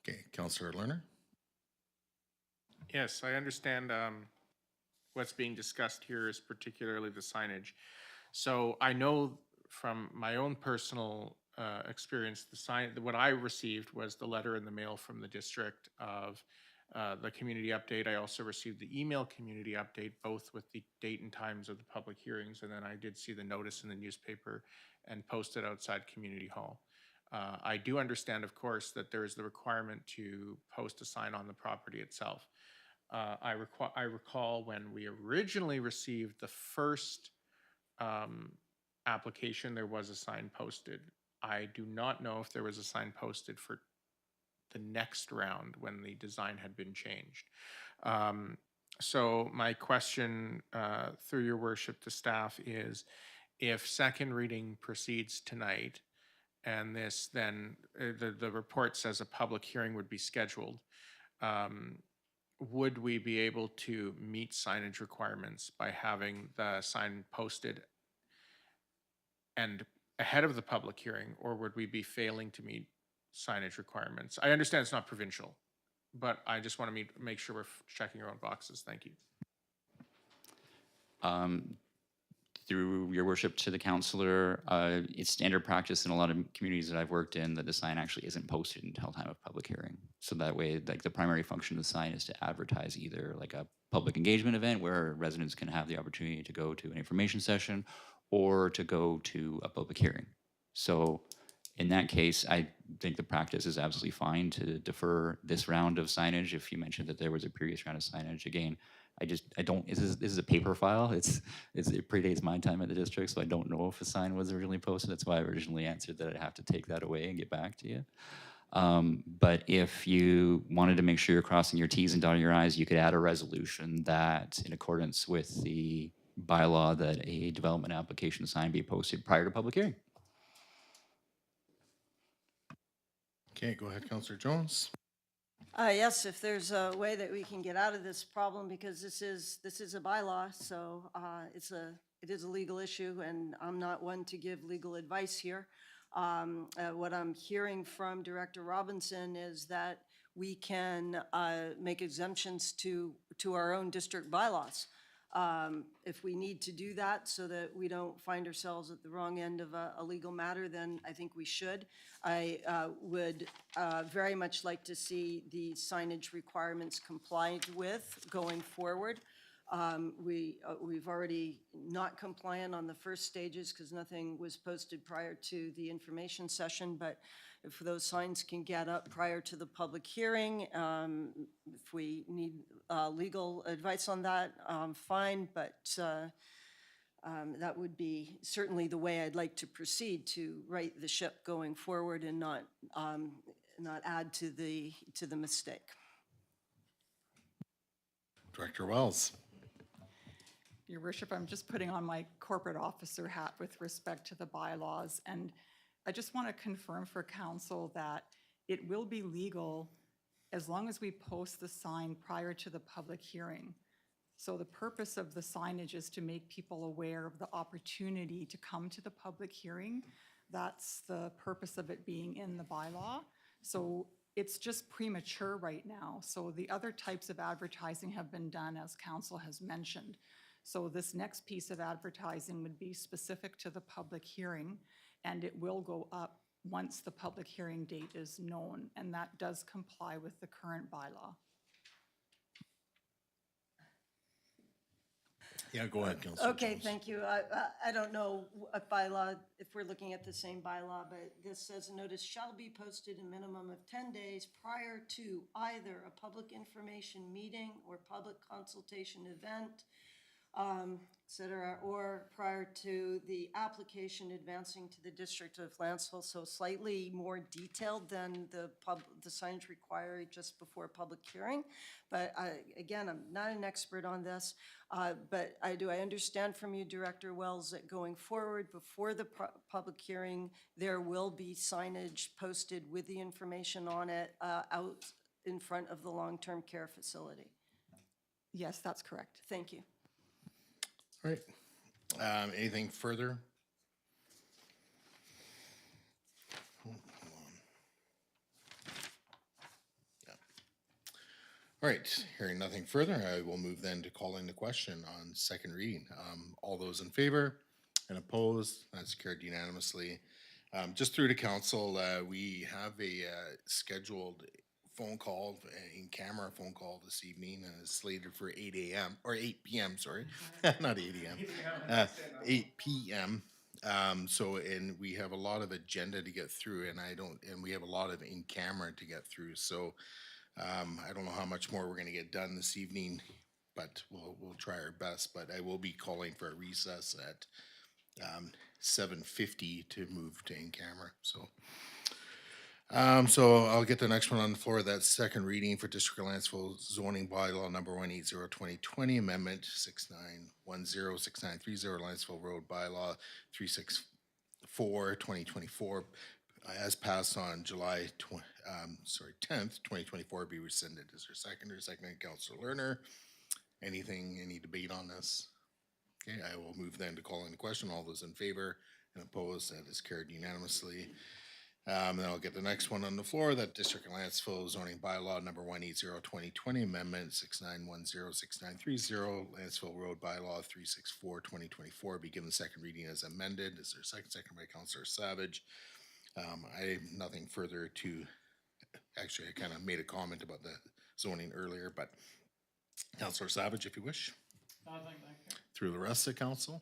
Okay, Councillor Lerner. Yes, I understand what's being discussed here is particularly the signage. So I know from my own personal experience, what I received was the letter in the mail from the district of the community update. I also received the email community update, both with the date and times of the public hearings, and then I did see the notice in the newspaper and posted outside Community Hall. I do understand, of course, that there is the requirement to post a sign on the property itself. I recall when we originally received the first application, there was a sign posted. I do not know if there was a sign posted for the next round when the design had been changed. So my question through your worship to staff is, if second reading proceeds tonight and this then the report says a public hearing would be scheduled, would we be able to meet signage requirements by having the sign posted and ahead of the public hearing, or would we be failing to meet signage requirements? I understand it's not provincial, but I just want to make sure we're checking our own boxes. Thank you. Through your worship to the councillor, it's standard practice in a lot of communities that I've worked in that the sign actually isn't posted until time of public hearing. So that way, like the primary function of the sign is to advertise either like a public engagement event where residents can have the opportunity to go to an information session or to go to a public hearing. So in that case, I think the practice is absolutely fine to defer this round of signage. If you mentioned that there was a previous round of signage, again, I don't, this is a paper file. It predates my time at the district, so I don't know if a sign was originally posted. That's why I originally answered that I'd have to take that away and get back to you. But if you wanted to make sure you're crossing your T's and dotting your I's, you could add a resolution that in accordance with the bylaw that a development application sign be posted prior to public hearing. Okay, go ahead, Councillor Jones. Yes, if there's a way that we can get out of this problem, because this is a bylaw, so it is a legal issue, and I'm not one to give legal advice here. What I'm hearing from Director Robinson is that we can make exemptions to our own district bylaws. If we need to do that so that we don't find ourselves at the wrong end of a legal matter, then I think we should. I would very much like to see the signage requirements complied with going forward. We've already not compliant on the first stages because nothing was posted prior to the information session, but if those signs can get up prior to the public hearing, if we need legal advice on that, fine, but that would be certainly the way I'd like to proceed to right the ship going forward and not add to the mistake. Director Wells. Your worship, I'm just putting on my corporate officer hat with respect to the bylaws, and I just want to confirm for council that it will be legal as long as we post the sign prior to the public hearing. So the purpose of the signage is to make people aware of the opportunity to come to the public hearing. That's the purpose of it being in the bylaw. So it's just premature right now. So the other types of advertising have been done, as council has mentioned. So this next piece of advertising would be specific to the public hearing, and it will go up once the public hearing date is known, and that does comply with the current bylaw. Yeah, go ahead, Councilor Okay, Jones. thank you. I don't know a bylaw, if we're looking at the same bylaw, but this says a notice shall be posted a minimum of 10 days prior to either a public information meeting or public consultation event, et cetera, or prior to the application advancing to the District of Lantzville. So slightly more detailed than the signage required just before public hearing. But again, I'm not an expert on this, but I understand from you, Director Wells, that going forward before the public hearing, there will be signage posted with the information on it out in front of the long-term care facility. Yes, that's correct. Thank you. All right. Anything further? Hold on. Yeah. All right, hearing nothing further, I will move then to call in the question on second reading. All those in favor and opposed, that's carried unanimously. Just through to council, we have a scheduled phone call, in-camera phone call this evening, slated for 8 a.m. or 8 p.m., sorry, not 8 a.m., 8 p.m. So, and we have a lot of agenda to get through, and we have a lot of in-camera to get through. So, I don't know how much more we're going to get done this evening, but we'll try our best. But I will be calling for a recess at 7:50 to move to in-camera. So I'll get the next one on the floor. That's second reading for District of Lantzville zoning bylaw number 180/2020, amendment 6910-6930, Lantzville Road bylaw 364/2024, as passed on July 10th, 2024, be rescinded. Is there a seconder? Seconded, Councilor Lerner. Any debate on this? Okay, I will move then to call in the question. All those in favor and opposed, that is carried unanimously. Then I'll get the next one on the floor, that District of Lantzville zoning bylaw number 180/2020, amendment 6910-6930, Lantzville Road bylaw 364/2024, be given second reading as amended. Is there a second? Second by Councilor Savage. I have nothing further to, actually, I kind of made a comment about the zoning earlier, but Councilor Savage, if you wish. Nothing, thank you. Through the rest of the council.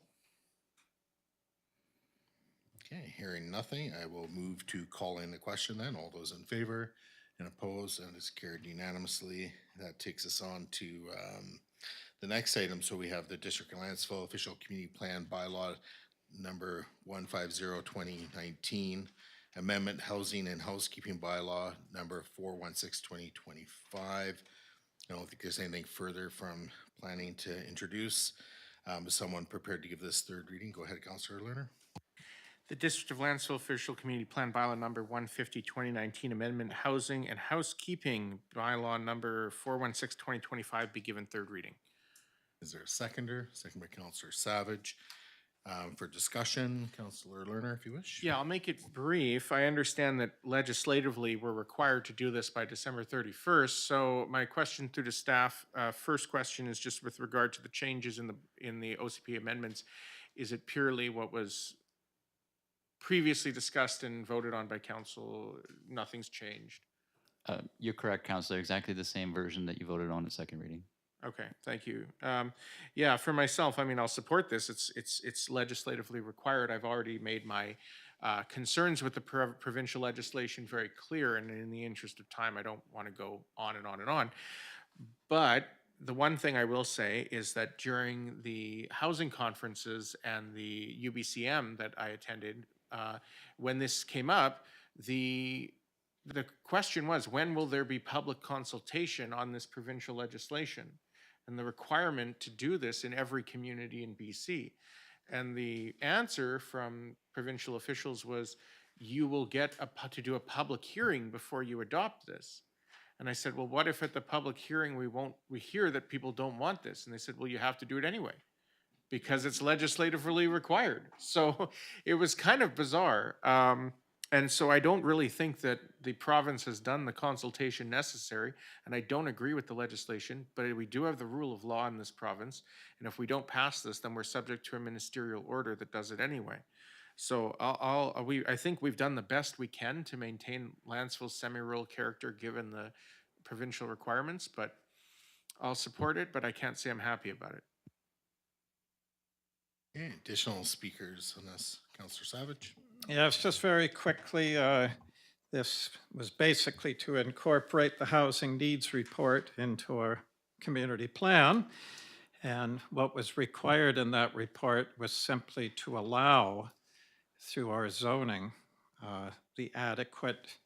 Okay, hearing nothing, I will move to call in the question then. All those in favor and opposed, and it's carried unanimously. That takes us on to the next item. So we have the District of Lantzville Official Community Plan Bylaw number 150/2019, Amendment Housing and Housekeeping Bylaw number 416/2025. I don't think there's anything further from planning to introduce. Is someone prepared to give this third reading? Go ahead, Councilor Lerner. The District of Lantzville Official Community Plan Bylaw number 150/2019, Amendment Housing and Housekeeping Bylaw number 416/2025 be given third reading. Is there a seconder? Second by Councilor Savage. For discussion, Councillor Lerner, if you wish. Yeah, I'll make it brief. I understand that legislatively, we're required to do this by December 31st. So my question through the staff, first question is just with regard to the changes in the OCP amendments. Is it purely what was previously discussed and voted on by council? Nothing's changed? You're correct, Councillor. Exactly the same version that you voted on at second reading. Okay, thank you. Yeah, for myself, I mean, I'll support this. It's legislatively required. I've already made my concerns with the provincial legislation very clear, and in the interest of time, I don't want to go on and on and on. But the one thing I will say is that during the housing conferences and the UBCM that I attended, when this came up, the question was, when will there be public consultation on this provincial legislation? And the requirement to do this in every community in BC. And the answer from provincial officials was, you will get to do a public hearing before you adopt this. And I said, well, what if at the public hearing we hear that people don't want this? And they said, well, you have to do it anyway, because it's legislatively required. So it was kind of bizarre. And so I don't really think that the province has done the consultation necessary, and I don't agree with the legislation, but we do have the rule of law in this province, and if we don't pass this, then we're subject to a ministerial order that does it anyway. So I think we've done the best we can to maintain Lantzville's semi-rural character given the provincial requirements, but I'll support it, but I can't say I'm happy about it. Okay, additional speakers on this, Councillor Savage. Yes, just very quickly, this was basically to incorporate the housing needs report into our community plan. And what was required in that report was simply to allow, through our zoning, the adequate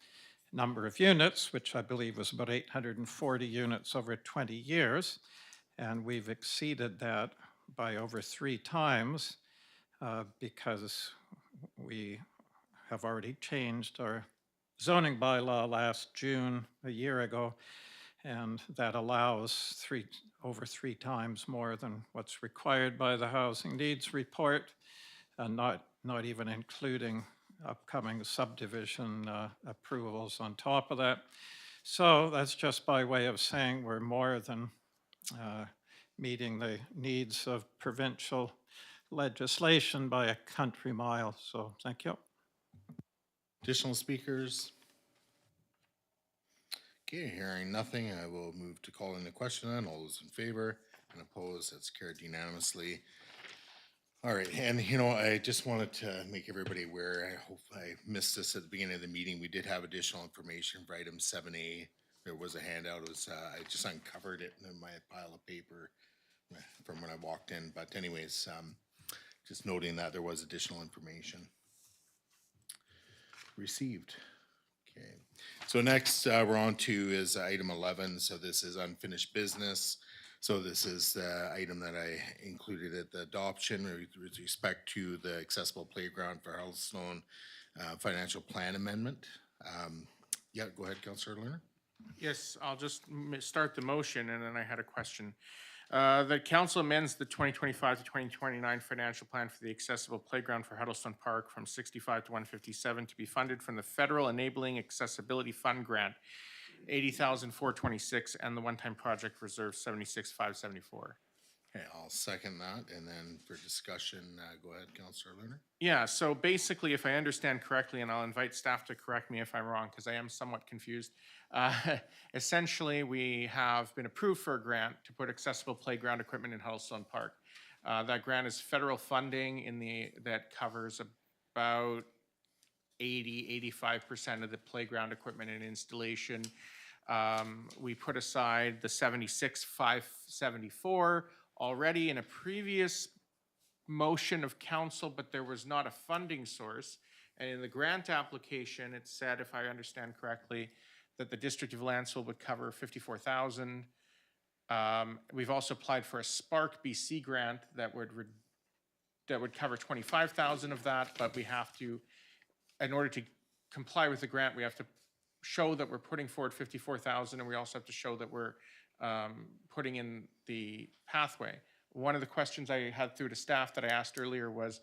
number of units, which I believe was about 840 units over 20 years. And we've exceeded that by over 3 times because we have already changed our zoning bylaw last June, a year ago, and that allows over 3 times more than what's required by the housing needs report, and not even including upcoming subdivision approvals on top of that. So that's just by way of saying we're more than meeting the needs of provincial legislation by a country mile. So thank you. Additional speakers? Okay, hearing nothing, I will move to call in the question then. All those in favor and opposed, that's carried unanimously. All right, and I just wanted to make everybody aware, I hope I missed this at the beginning of the meeting, we did have additional information for item 7A. There was a handout, it was, I just uncovered it in my pile of paper from when I walked in, but anyways, just noting that there was additional information received. Okay, so next we're on to is item 11. So this is unfinished business. So this is the item that I included at the adoption with respect to the accessible playground for Hellstone financial plan amendment. Yeah, go ahead, Councillor Lerner. Yes, I'll just start the motion, and then I had a question. The council amends the 2025 to 2029 financial plan for the accessible playground for Huddleston Park from 65 to 157 to be funded from the Federal Enabling Accessibility Fund grant, 80,426, and the one-time project reserve 76,574. Okay, I'll second that, and then for discussion, go ahead, Councillor Lerner. Yeah, so basically, if I understand correctly, and I'll invite staff to correct me if I'm wrong, because I am somewhat confused. Essentially, we have been approved for a grant to put accessible playground equipment in Huddleston Park. That grant is federal funding that covers about 85% of the playground equipment and installation. We put aside the 76,574 already in a previous motion of council, but there was not a funding source. And in the grant application, it said, if I understand correctly, that the District of Lantzville would cover 54,000. We've also applied for a Spark BC grant that would cover 25,000 of that, but we have to, in order to comply with the grant, we have to show that we're putting forward 54,000, and we also have to show that we're putting in the pathway. one of the questions I had through to staff that I asked earlier was,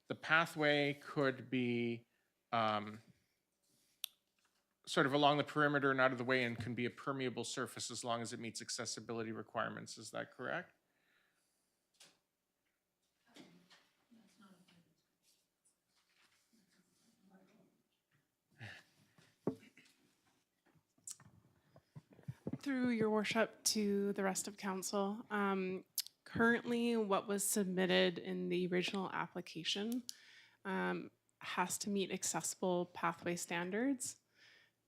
the pathway could be sort of along the perimeter and out of the way and can be a permeable surface as long as it meets accessibility requirements. Is that correct? Through your worship to the rest of council, currently what was submitted in the original application has to meet accessible pathway standards.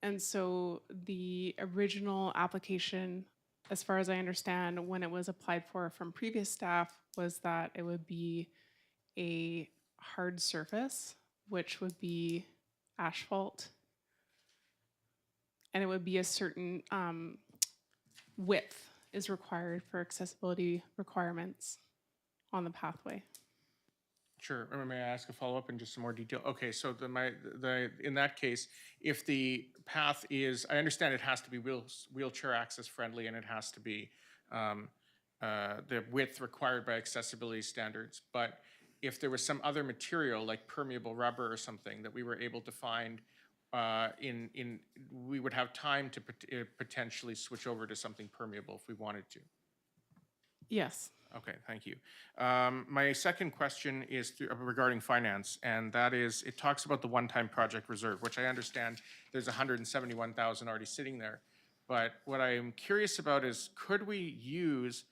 And so the original application, as far as I understand, when it was applied for from previous staff, was that it would be a hard surface, which would be asphalt. And it would be a certain width is required for accessibility requirements on the pathway. Sure. May I ask a follow-up in just some more detail? Okay, so in that case, if the path is, I understand it has to be wheelchair access friendly and it has to be the width required by accessibility standards, but if there was some other material like permeable rubber or something that we were able to find, we would have time to potentially switch over to something permeable if we wanted to. Yes. Okay, thank you. My second question is regarding finance, and that is, it talks about the one-time project reserve, which I understand there's 171,000 already sitting there. But what I'm curious about is, could we use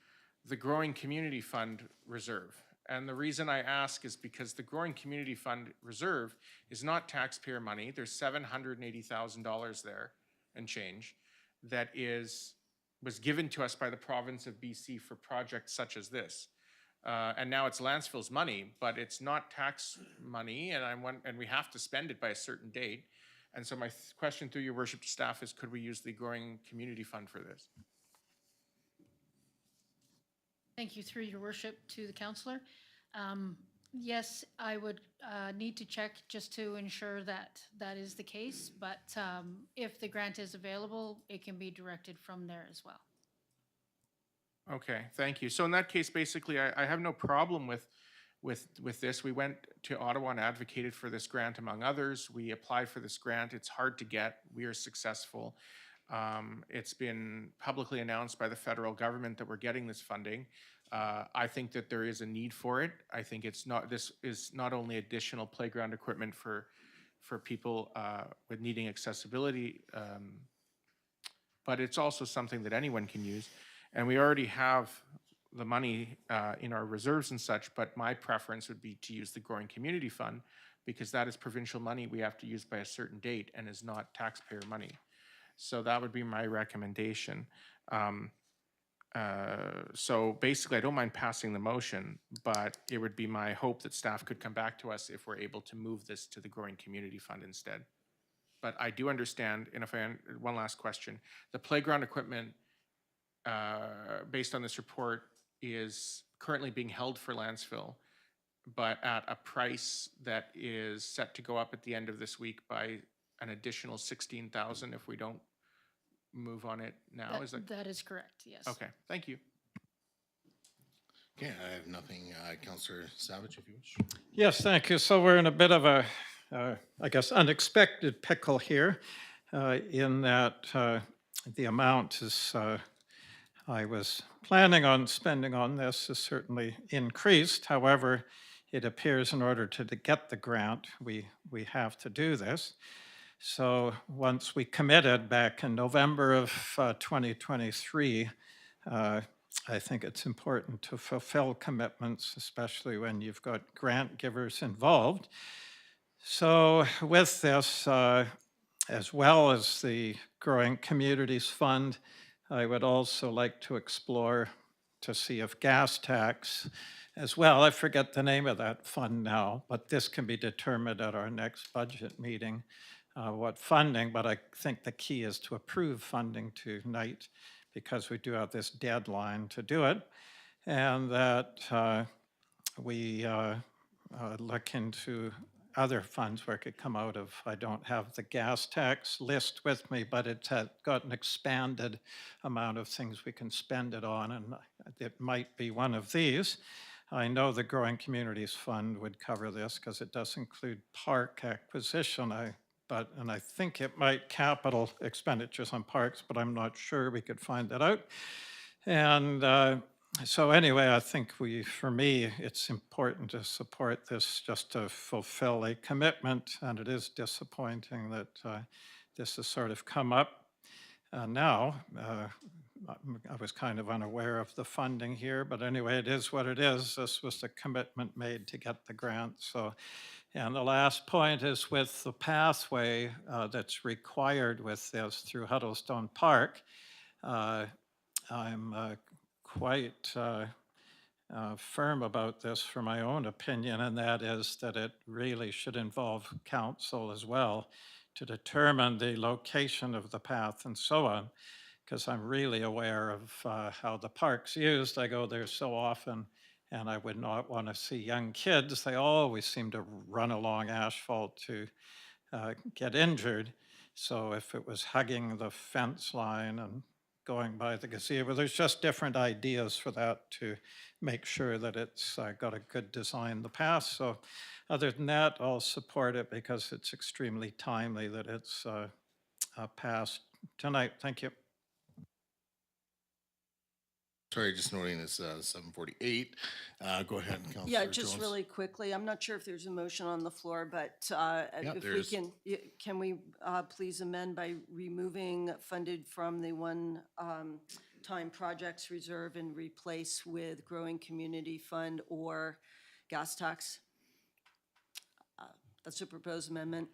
the Growing Community Fund reserve? And the reason I ask is because the Growing Community Fund reserve is not taxpayer money. There's $780,000 there and change that was given to us by the province of BC for projects such as this. And now it's Lantzville's money, but it's not tax money, and we have to spend it by a certain date. And so my question through your worship to staff is, could we use the Growing Community Fund for this? Thank you, through your worship to the councillor. Yes, I would need to check just to ensure that that is the case, but if the grant is available, it can be directed from there as well. Okay, thank you. So in that case, basically, I have no problem with this. We went to Ottawa and advocated for this grant, among others. We applied for this grant. It's hard to get. We are successful. It's been publicly announced by the federal government that we're getting this funding. I think that there is a need for it. I think this is not only additional playground equipment for people with needing accessibility, but it's also something that anyone can use. And we already have the money in our reserves and such, but my preference would be to use the Growing Community Fund, because that is provincial money we have to use by a certain date and is not taxpayer money. So that would be my recommendation. So basically, I don't mind passing the motion, but it would be my hope that staff could come back to us if we're able to move this to the Growing Community Fund instead. But I do understand, and one last question, the playground equipment, based on this report, is currently being held for Lantzville, but at a price that is set to go up at the end of this week by an additional $16,000 if we don't move on it now. That is correct, yes. Okay, thank you. Okay, I have nothing. Councillor Savage, if you wish. Yes, thank you. So we're in a bit of a, I guess, unexpected pickle here in that the amount is, I was planning on spending on this is certainly increased. However, it appears in order to get the grant, we have to do this. So once we committed back in November of 2023, I think it's important to fulfill commitments, especially when you've got grant givers involved. So with this, as well as the Growing Communities Fund, I would also like to explore to see if gas tax as well, I forget the name of that fund now, but this can be determined at our next budget meeting, what funding, but I think the key is to approve funding tonight because we do have this deadline to do it, and that we look into other funds where it could come out of. I don't have the gas tax list with me, but it's got an expanded amount of things we can spend it on, it might be one of these. I know the Growing Communities Fund would cover this because it does include park acquisition. And I think it might capital expenditures on parks, but I'm not sure. We could find that out. And so anyway, I think for me, it's important to support this just to fulfill a commitment. And it is disappointing that this has sort of come up now. I was kind of unaware of the funding here, but anyway, it is what it is. This was the commitment made to get the grant. So, and the last point is with the pathway that's required with this through Huddlestone Park. I'm quite firm about this for my own opinion, and that is that it really should involve council as well to determine the location of the path and so on, because I'm really aware of how the park's used. I go there so often, and I would not want to see young kids. They always seem to run along asphalt to get injured. So if it was hugging the fence line and going by the gazebo, there's just different ideas for that to make sure that it's got a good design, the path. So other than that, I'll support it because it's extremely timely that it's passed tonight. Thank you. Sorry, just noting it's 7:48. Go ahead, Councillor Yeah, Jones. just really quickly, I'm not sure if there's a motion on the floor, but if we there's- can we please amend by removing funded from the one-time projects reserve and replace with Growing Community Fund or gas tax? That's a proposed amendment.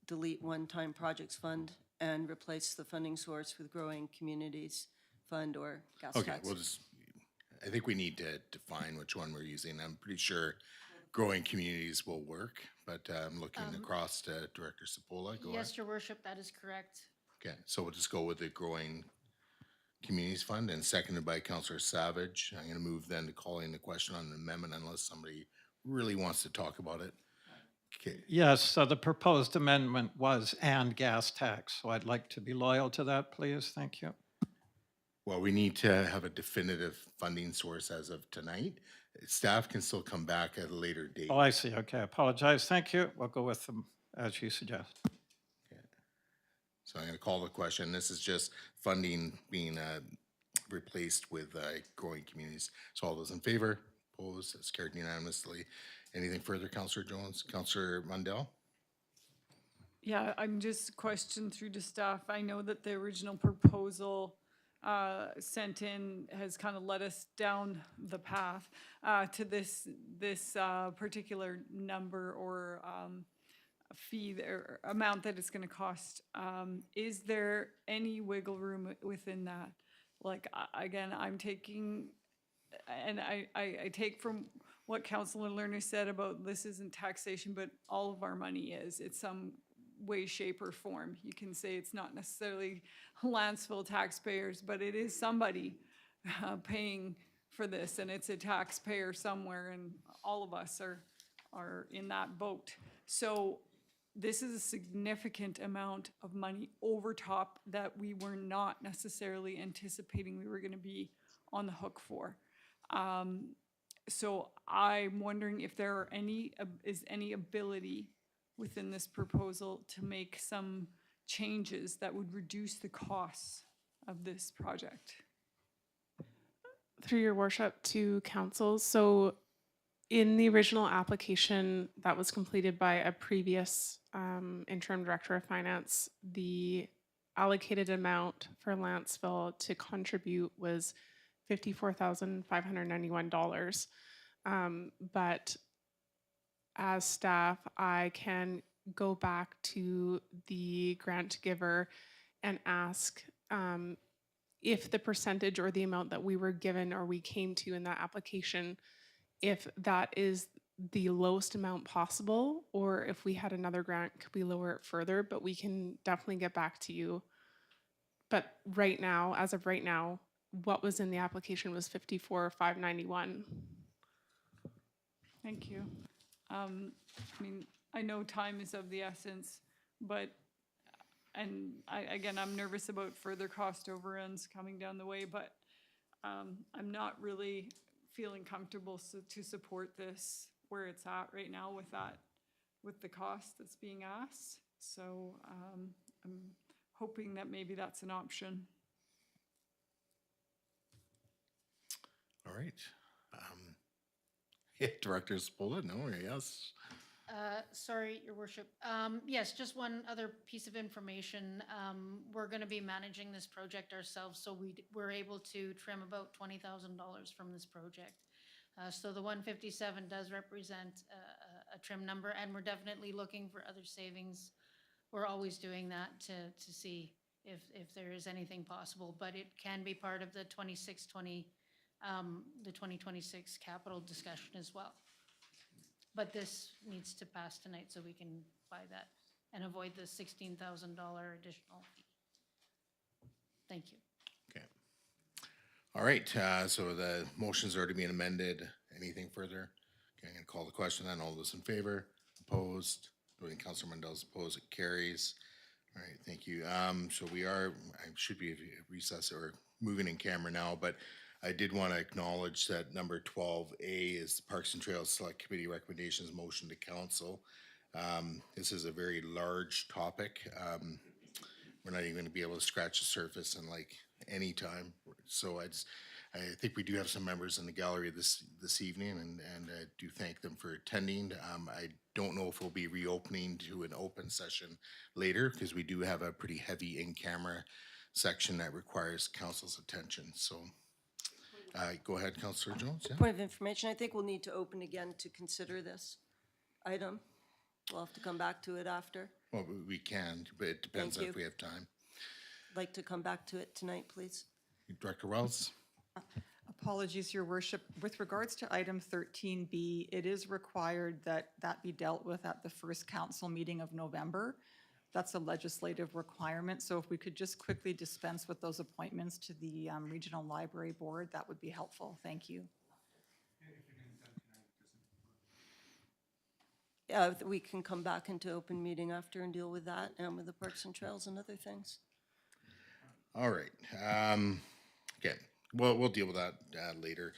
Delete one-time projects fund and replace the funding source with Growing Communities Fund or gas tax. Okay, I think we need to define which one we're using. I'm pretty sure Growing Communities will work, but I'm looking across to Director Sapola. Go ahead. Yes, Your Worship, that is correct. Okay, so we'll just go with the Growing Communities Fund and seconded by Councillor Savage. I'm gonna move then to calling the question on the amendment unless somebody really wants to talk about it. Okay, Yes, so the proposed amendment was and gas tax. So I'd like to be loyal to that, please. Thank you. well, we need to have a definitive funding source as of tonight. Staff can still come back at a later date. Oh, I see. Okay, I apologize. Thank you. We'll go with them as you suggest. So I'm gonna call the question. This is just funding being replaced with Growing Communities. So all those in favor, opposed, it's carried unanimously. Anything further, Councillor Jones? Councillor Mundell? Yeah, I'm just questioned through to staff. I know that the original proposal sent in has kind of led us down the path to this particular number or fee or amount that it's going to cost. Is there any wiggle room within that? Like, again, I'm taking, and I take from what Councillor Lerner said about this isn't taxation, but all of our money is. It's some way, shape, or form. You can say it's not necessarily Lantzville taxpayers, but it is somebody paying for this, and it's a taxpayer somewhere, and all of us are in that boat. So this is a significant amount of money over top that we were not necessarily anticipating we were going to be on the hook for. So I'm wondering if there are is any ability within this proposal to make some changes that would reduce the costs of this project. Through your worship to council, so in the original application that was completed by a previous interim director of finance, the allocated amount for Lantzville to contribute was $54,591. But as staff, I can go back to the grant giver and ask if the percentage or the amount that we were given or we came to in that application, if that is the lowest amount possible, or if we had another grant, could we lower it further? But we can definitely get back to you. But right now, as of right now, what was in the application was $54,591. Thank you. I mean, I know time is of the essence, but, and again, I'm nervous about further cost overruns coming down the way, but I'm not really feeling comfortable to support this where it's at right now with that, with the cost that's being asked. So I'm hoping that maybe that's an option. All right. Director Spola, no, or yes? Sorry, Your Worship. Yes, just one other piece of information. We're going to be managing this project ourselves, so we're able to trim about $20,000 from this project. So the 157 does represent a trim number, and we're definitely looking for other savings. We're always doing that to see if there is anything possible, but it can be part of the 2026 capital discussion as well. But this needs to pass tonight so we can buy that and avoid the $16,000 additional fee. Thank you. Okay. All right, so the motion's already been amended. Anything further? Okay, I'm gonna call the question then. All those in favor? Opposed? Voting Councilor Mandel's opposed, it carries. All right, thank you. So I should be recess or moving in camera now, but I did want to acknowledge that number 12A is the Parks and Trails Select Committee recommendations motion to council. This is a very large topic. We're not even going to be able to scratch the surface in like any time. So I think we do have some members in the gallery this evening, and I do thank them for attending. I don't know if we'll be reopening to an open session later, because we do have a pretty heavy in-camera section that requires council's attention. So go ahead, Councillor Jones. Yeah. Point of information, I think we'll need to open again to consider this item. We'll have to come back to it after. Well, we can, but it depends Thank if you. we have time. I'd like to come back to it tonight, please. Director Wells? Apologies, Your Worship. With regards to item 13B, it is required that that be dealt with at the first council meeting of November. That's a legislative requirement. So if we could just quickly dispense with those appointments to the Regional Library Board, that would be helpful. Thank you. Yeah, we can come back into open meeting after and deal with that and with the Parks and Trails and other things. All right. Okay. Well, we'll deal with that later.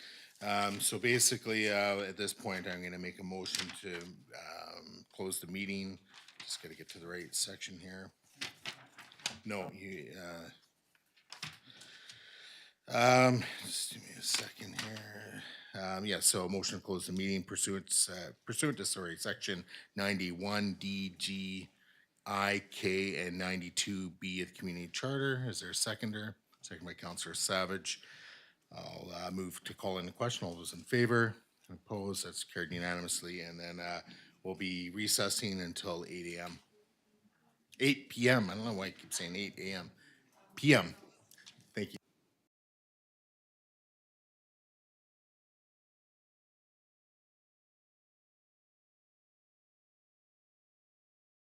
So basically, at this point, I'm going to make a motion to close the meeting. Just got to get to the right section here. No, you. Just give me a second here. Yeah, so a motion to close the meeting pursuant to section 91 D, G, I, K, and 92B of the Community Charter. Is there a seconder? Second by Councillor Savage. I'll move to call in the question. All those in favor? Opposed? That's carried unanimously. And then we'll be recessing until 8 a.m. 8 p.m. I don't know why I keep saying 8 a.m. p.m.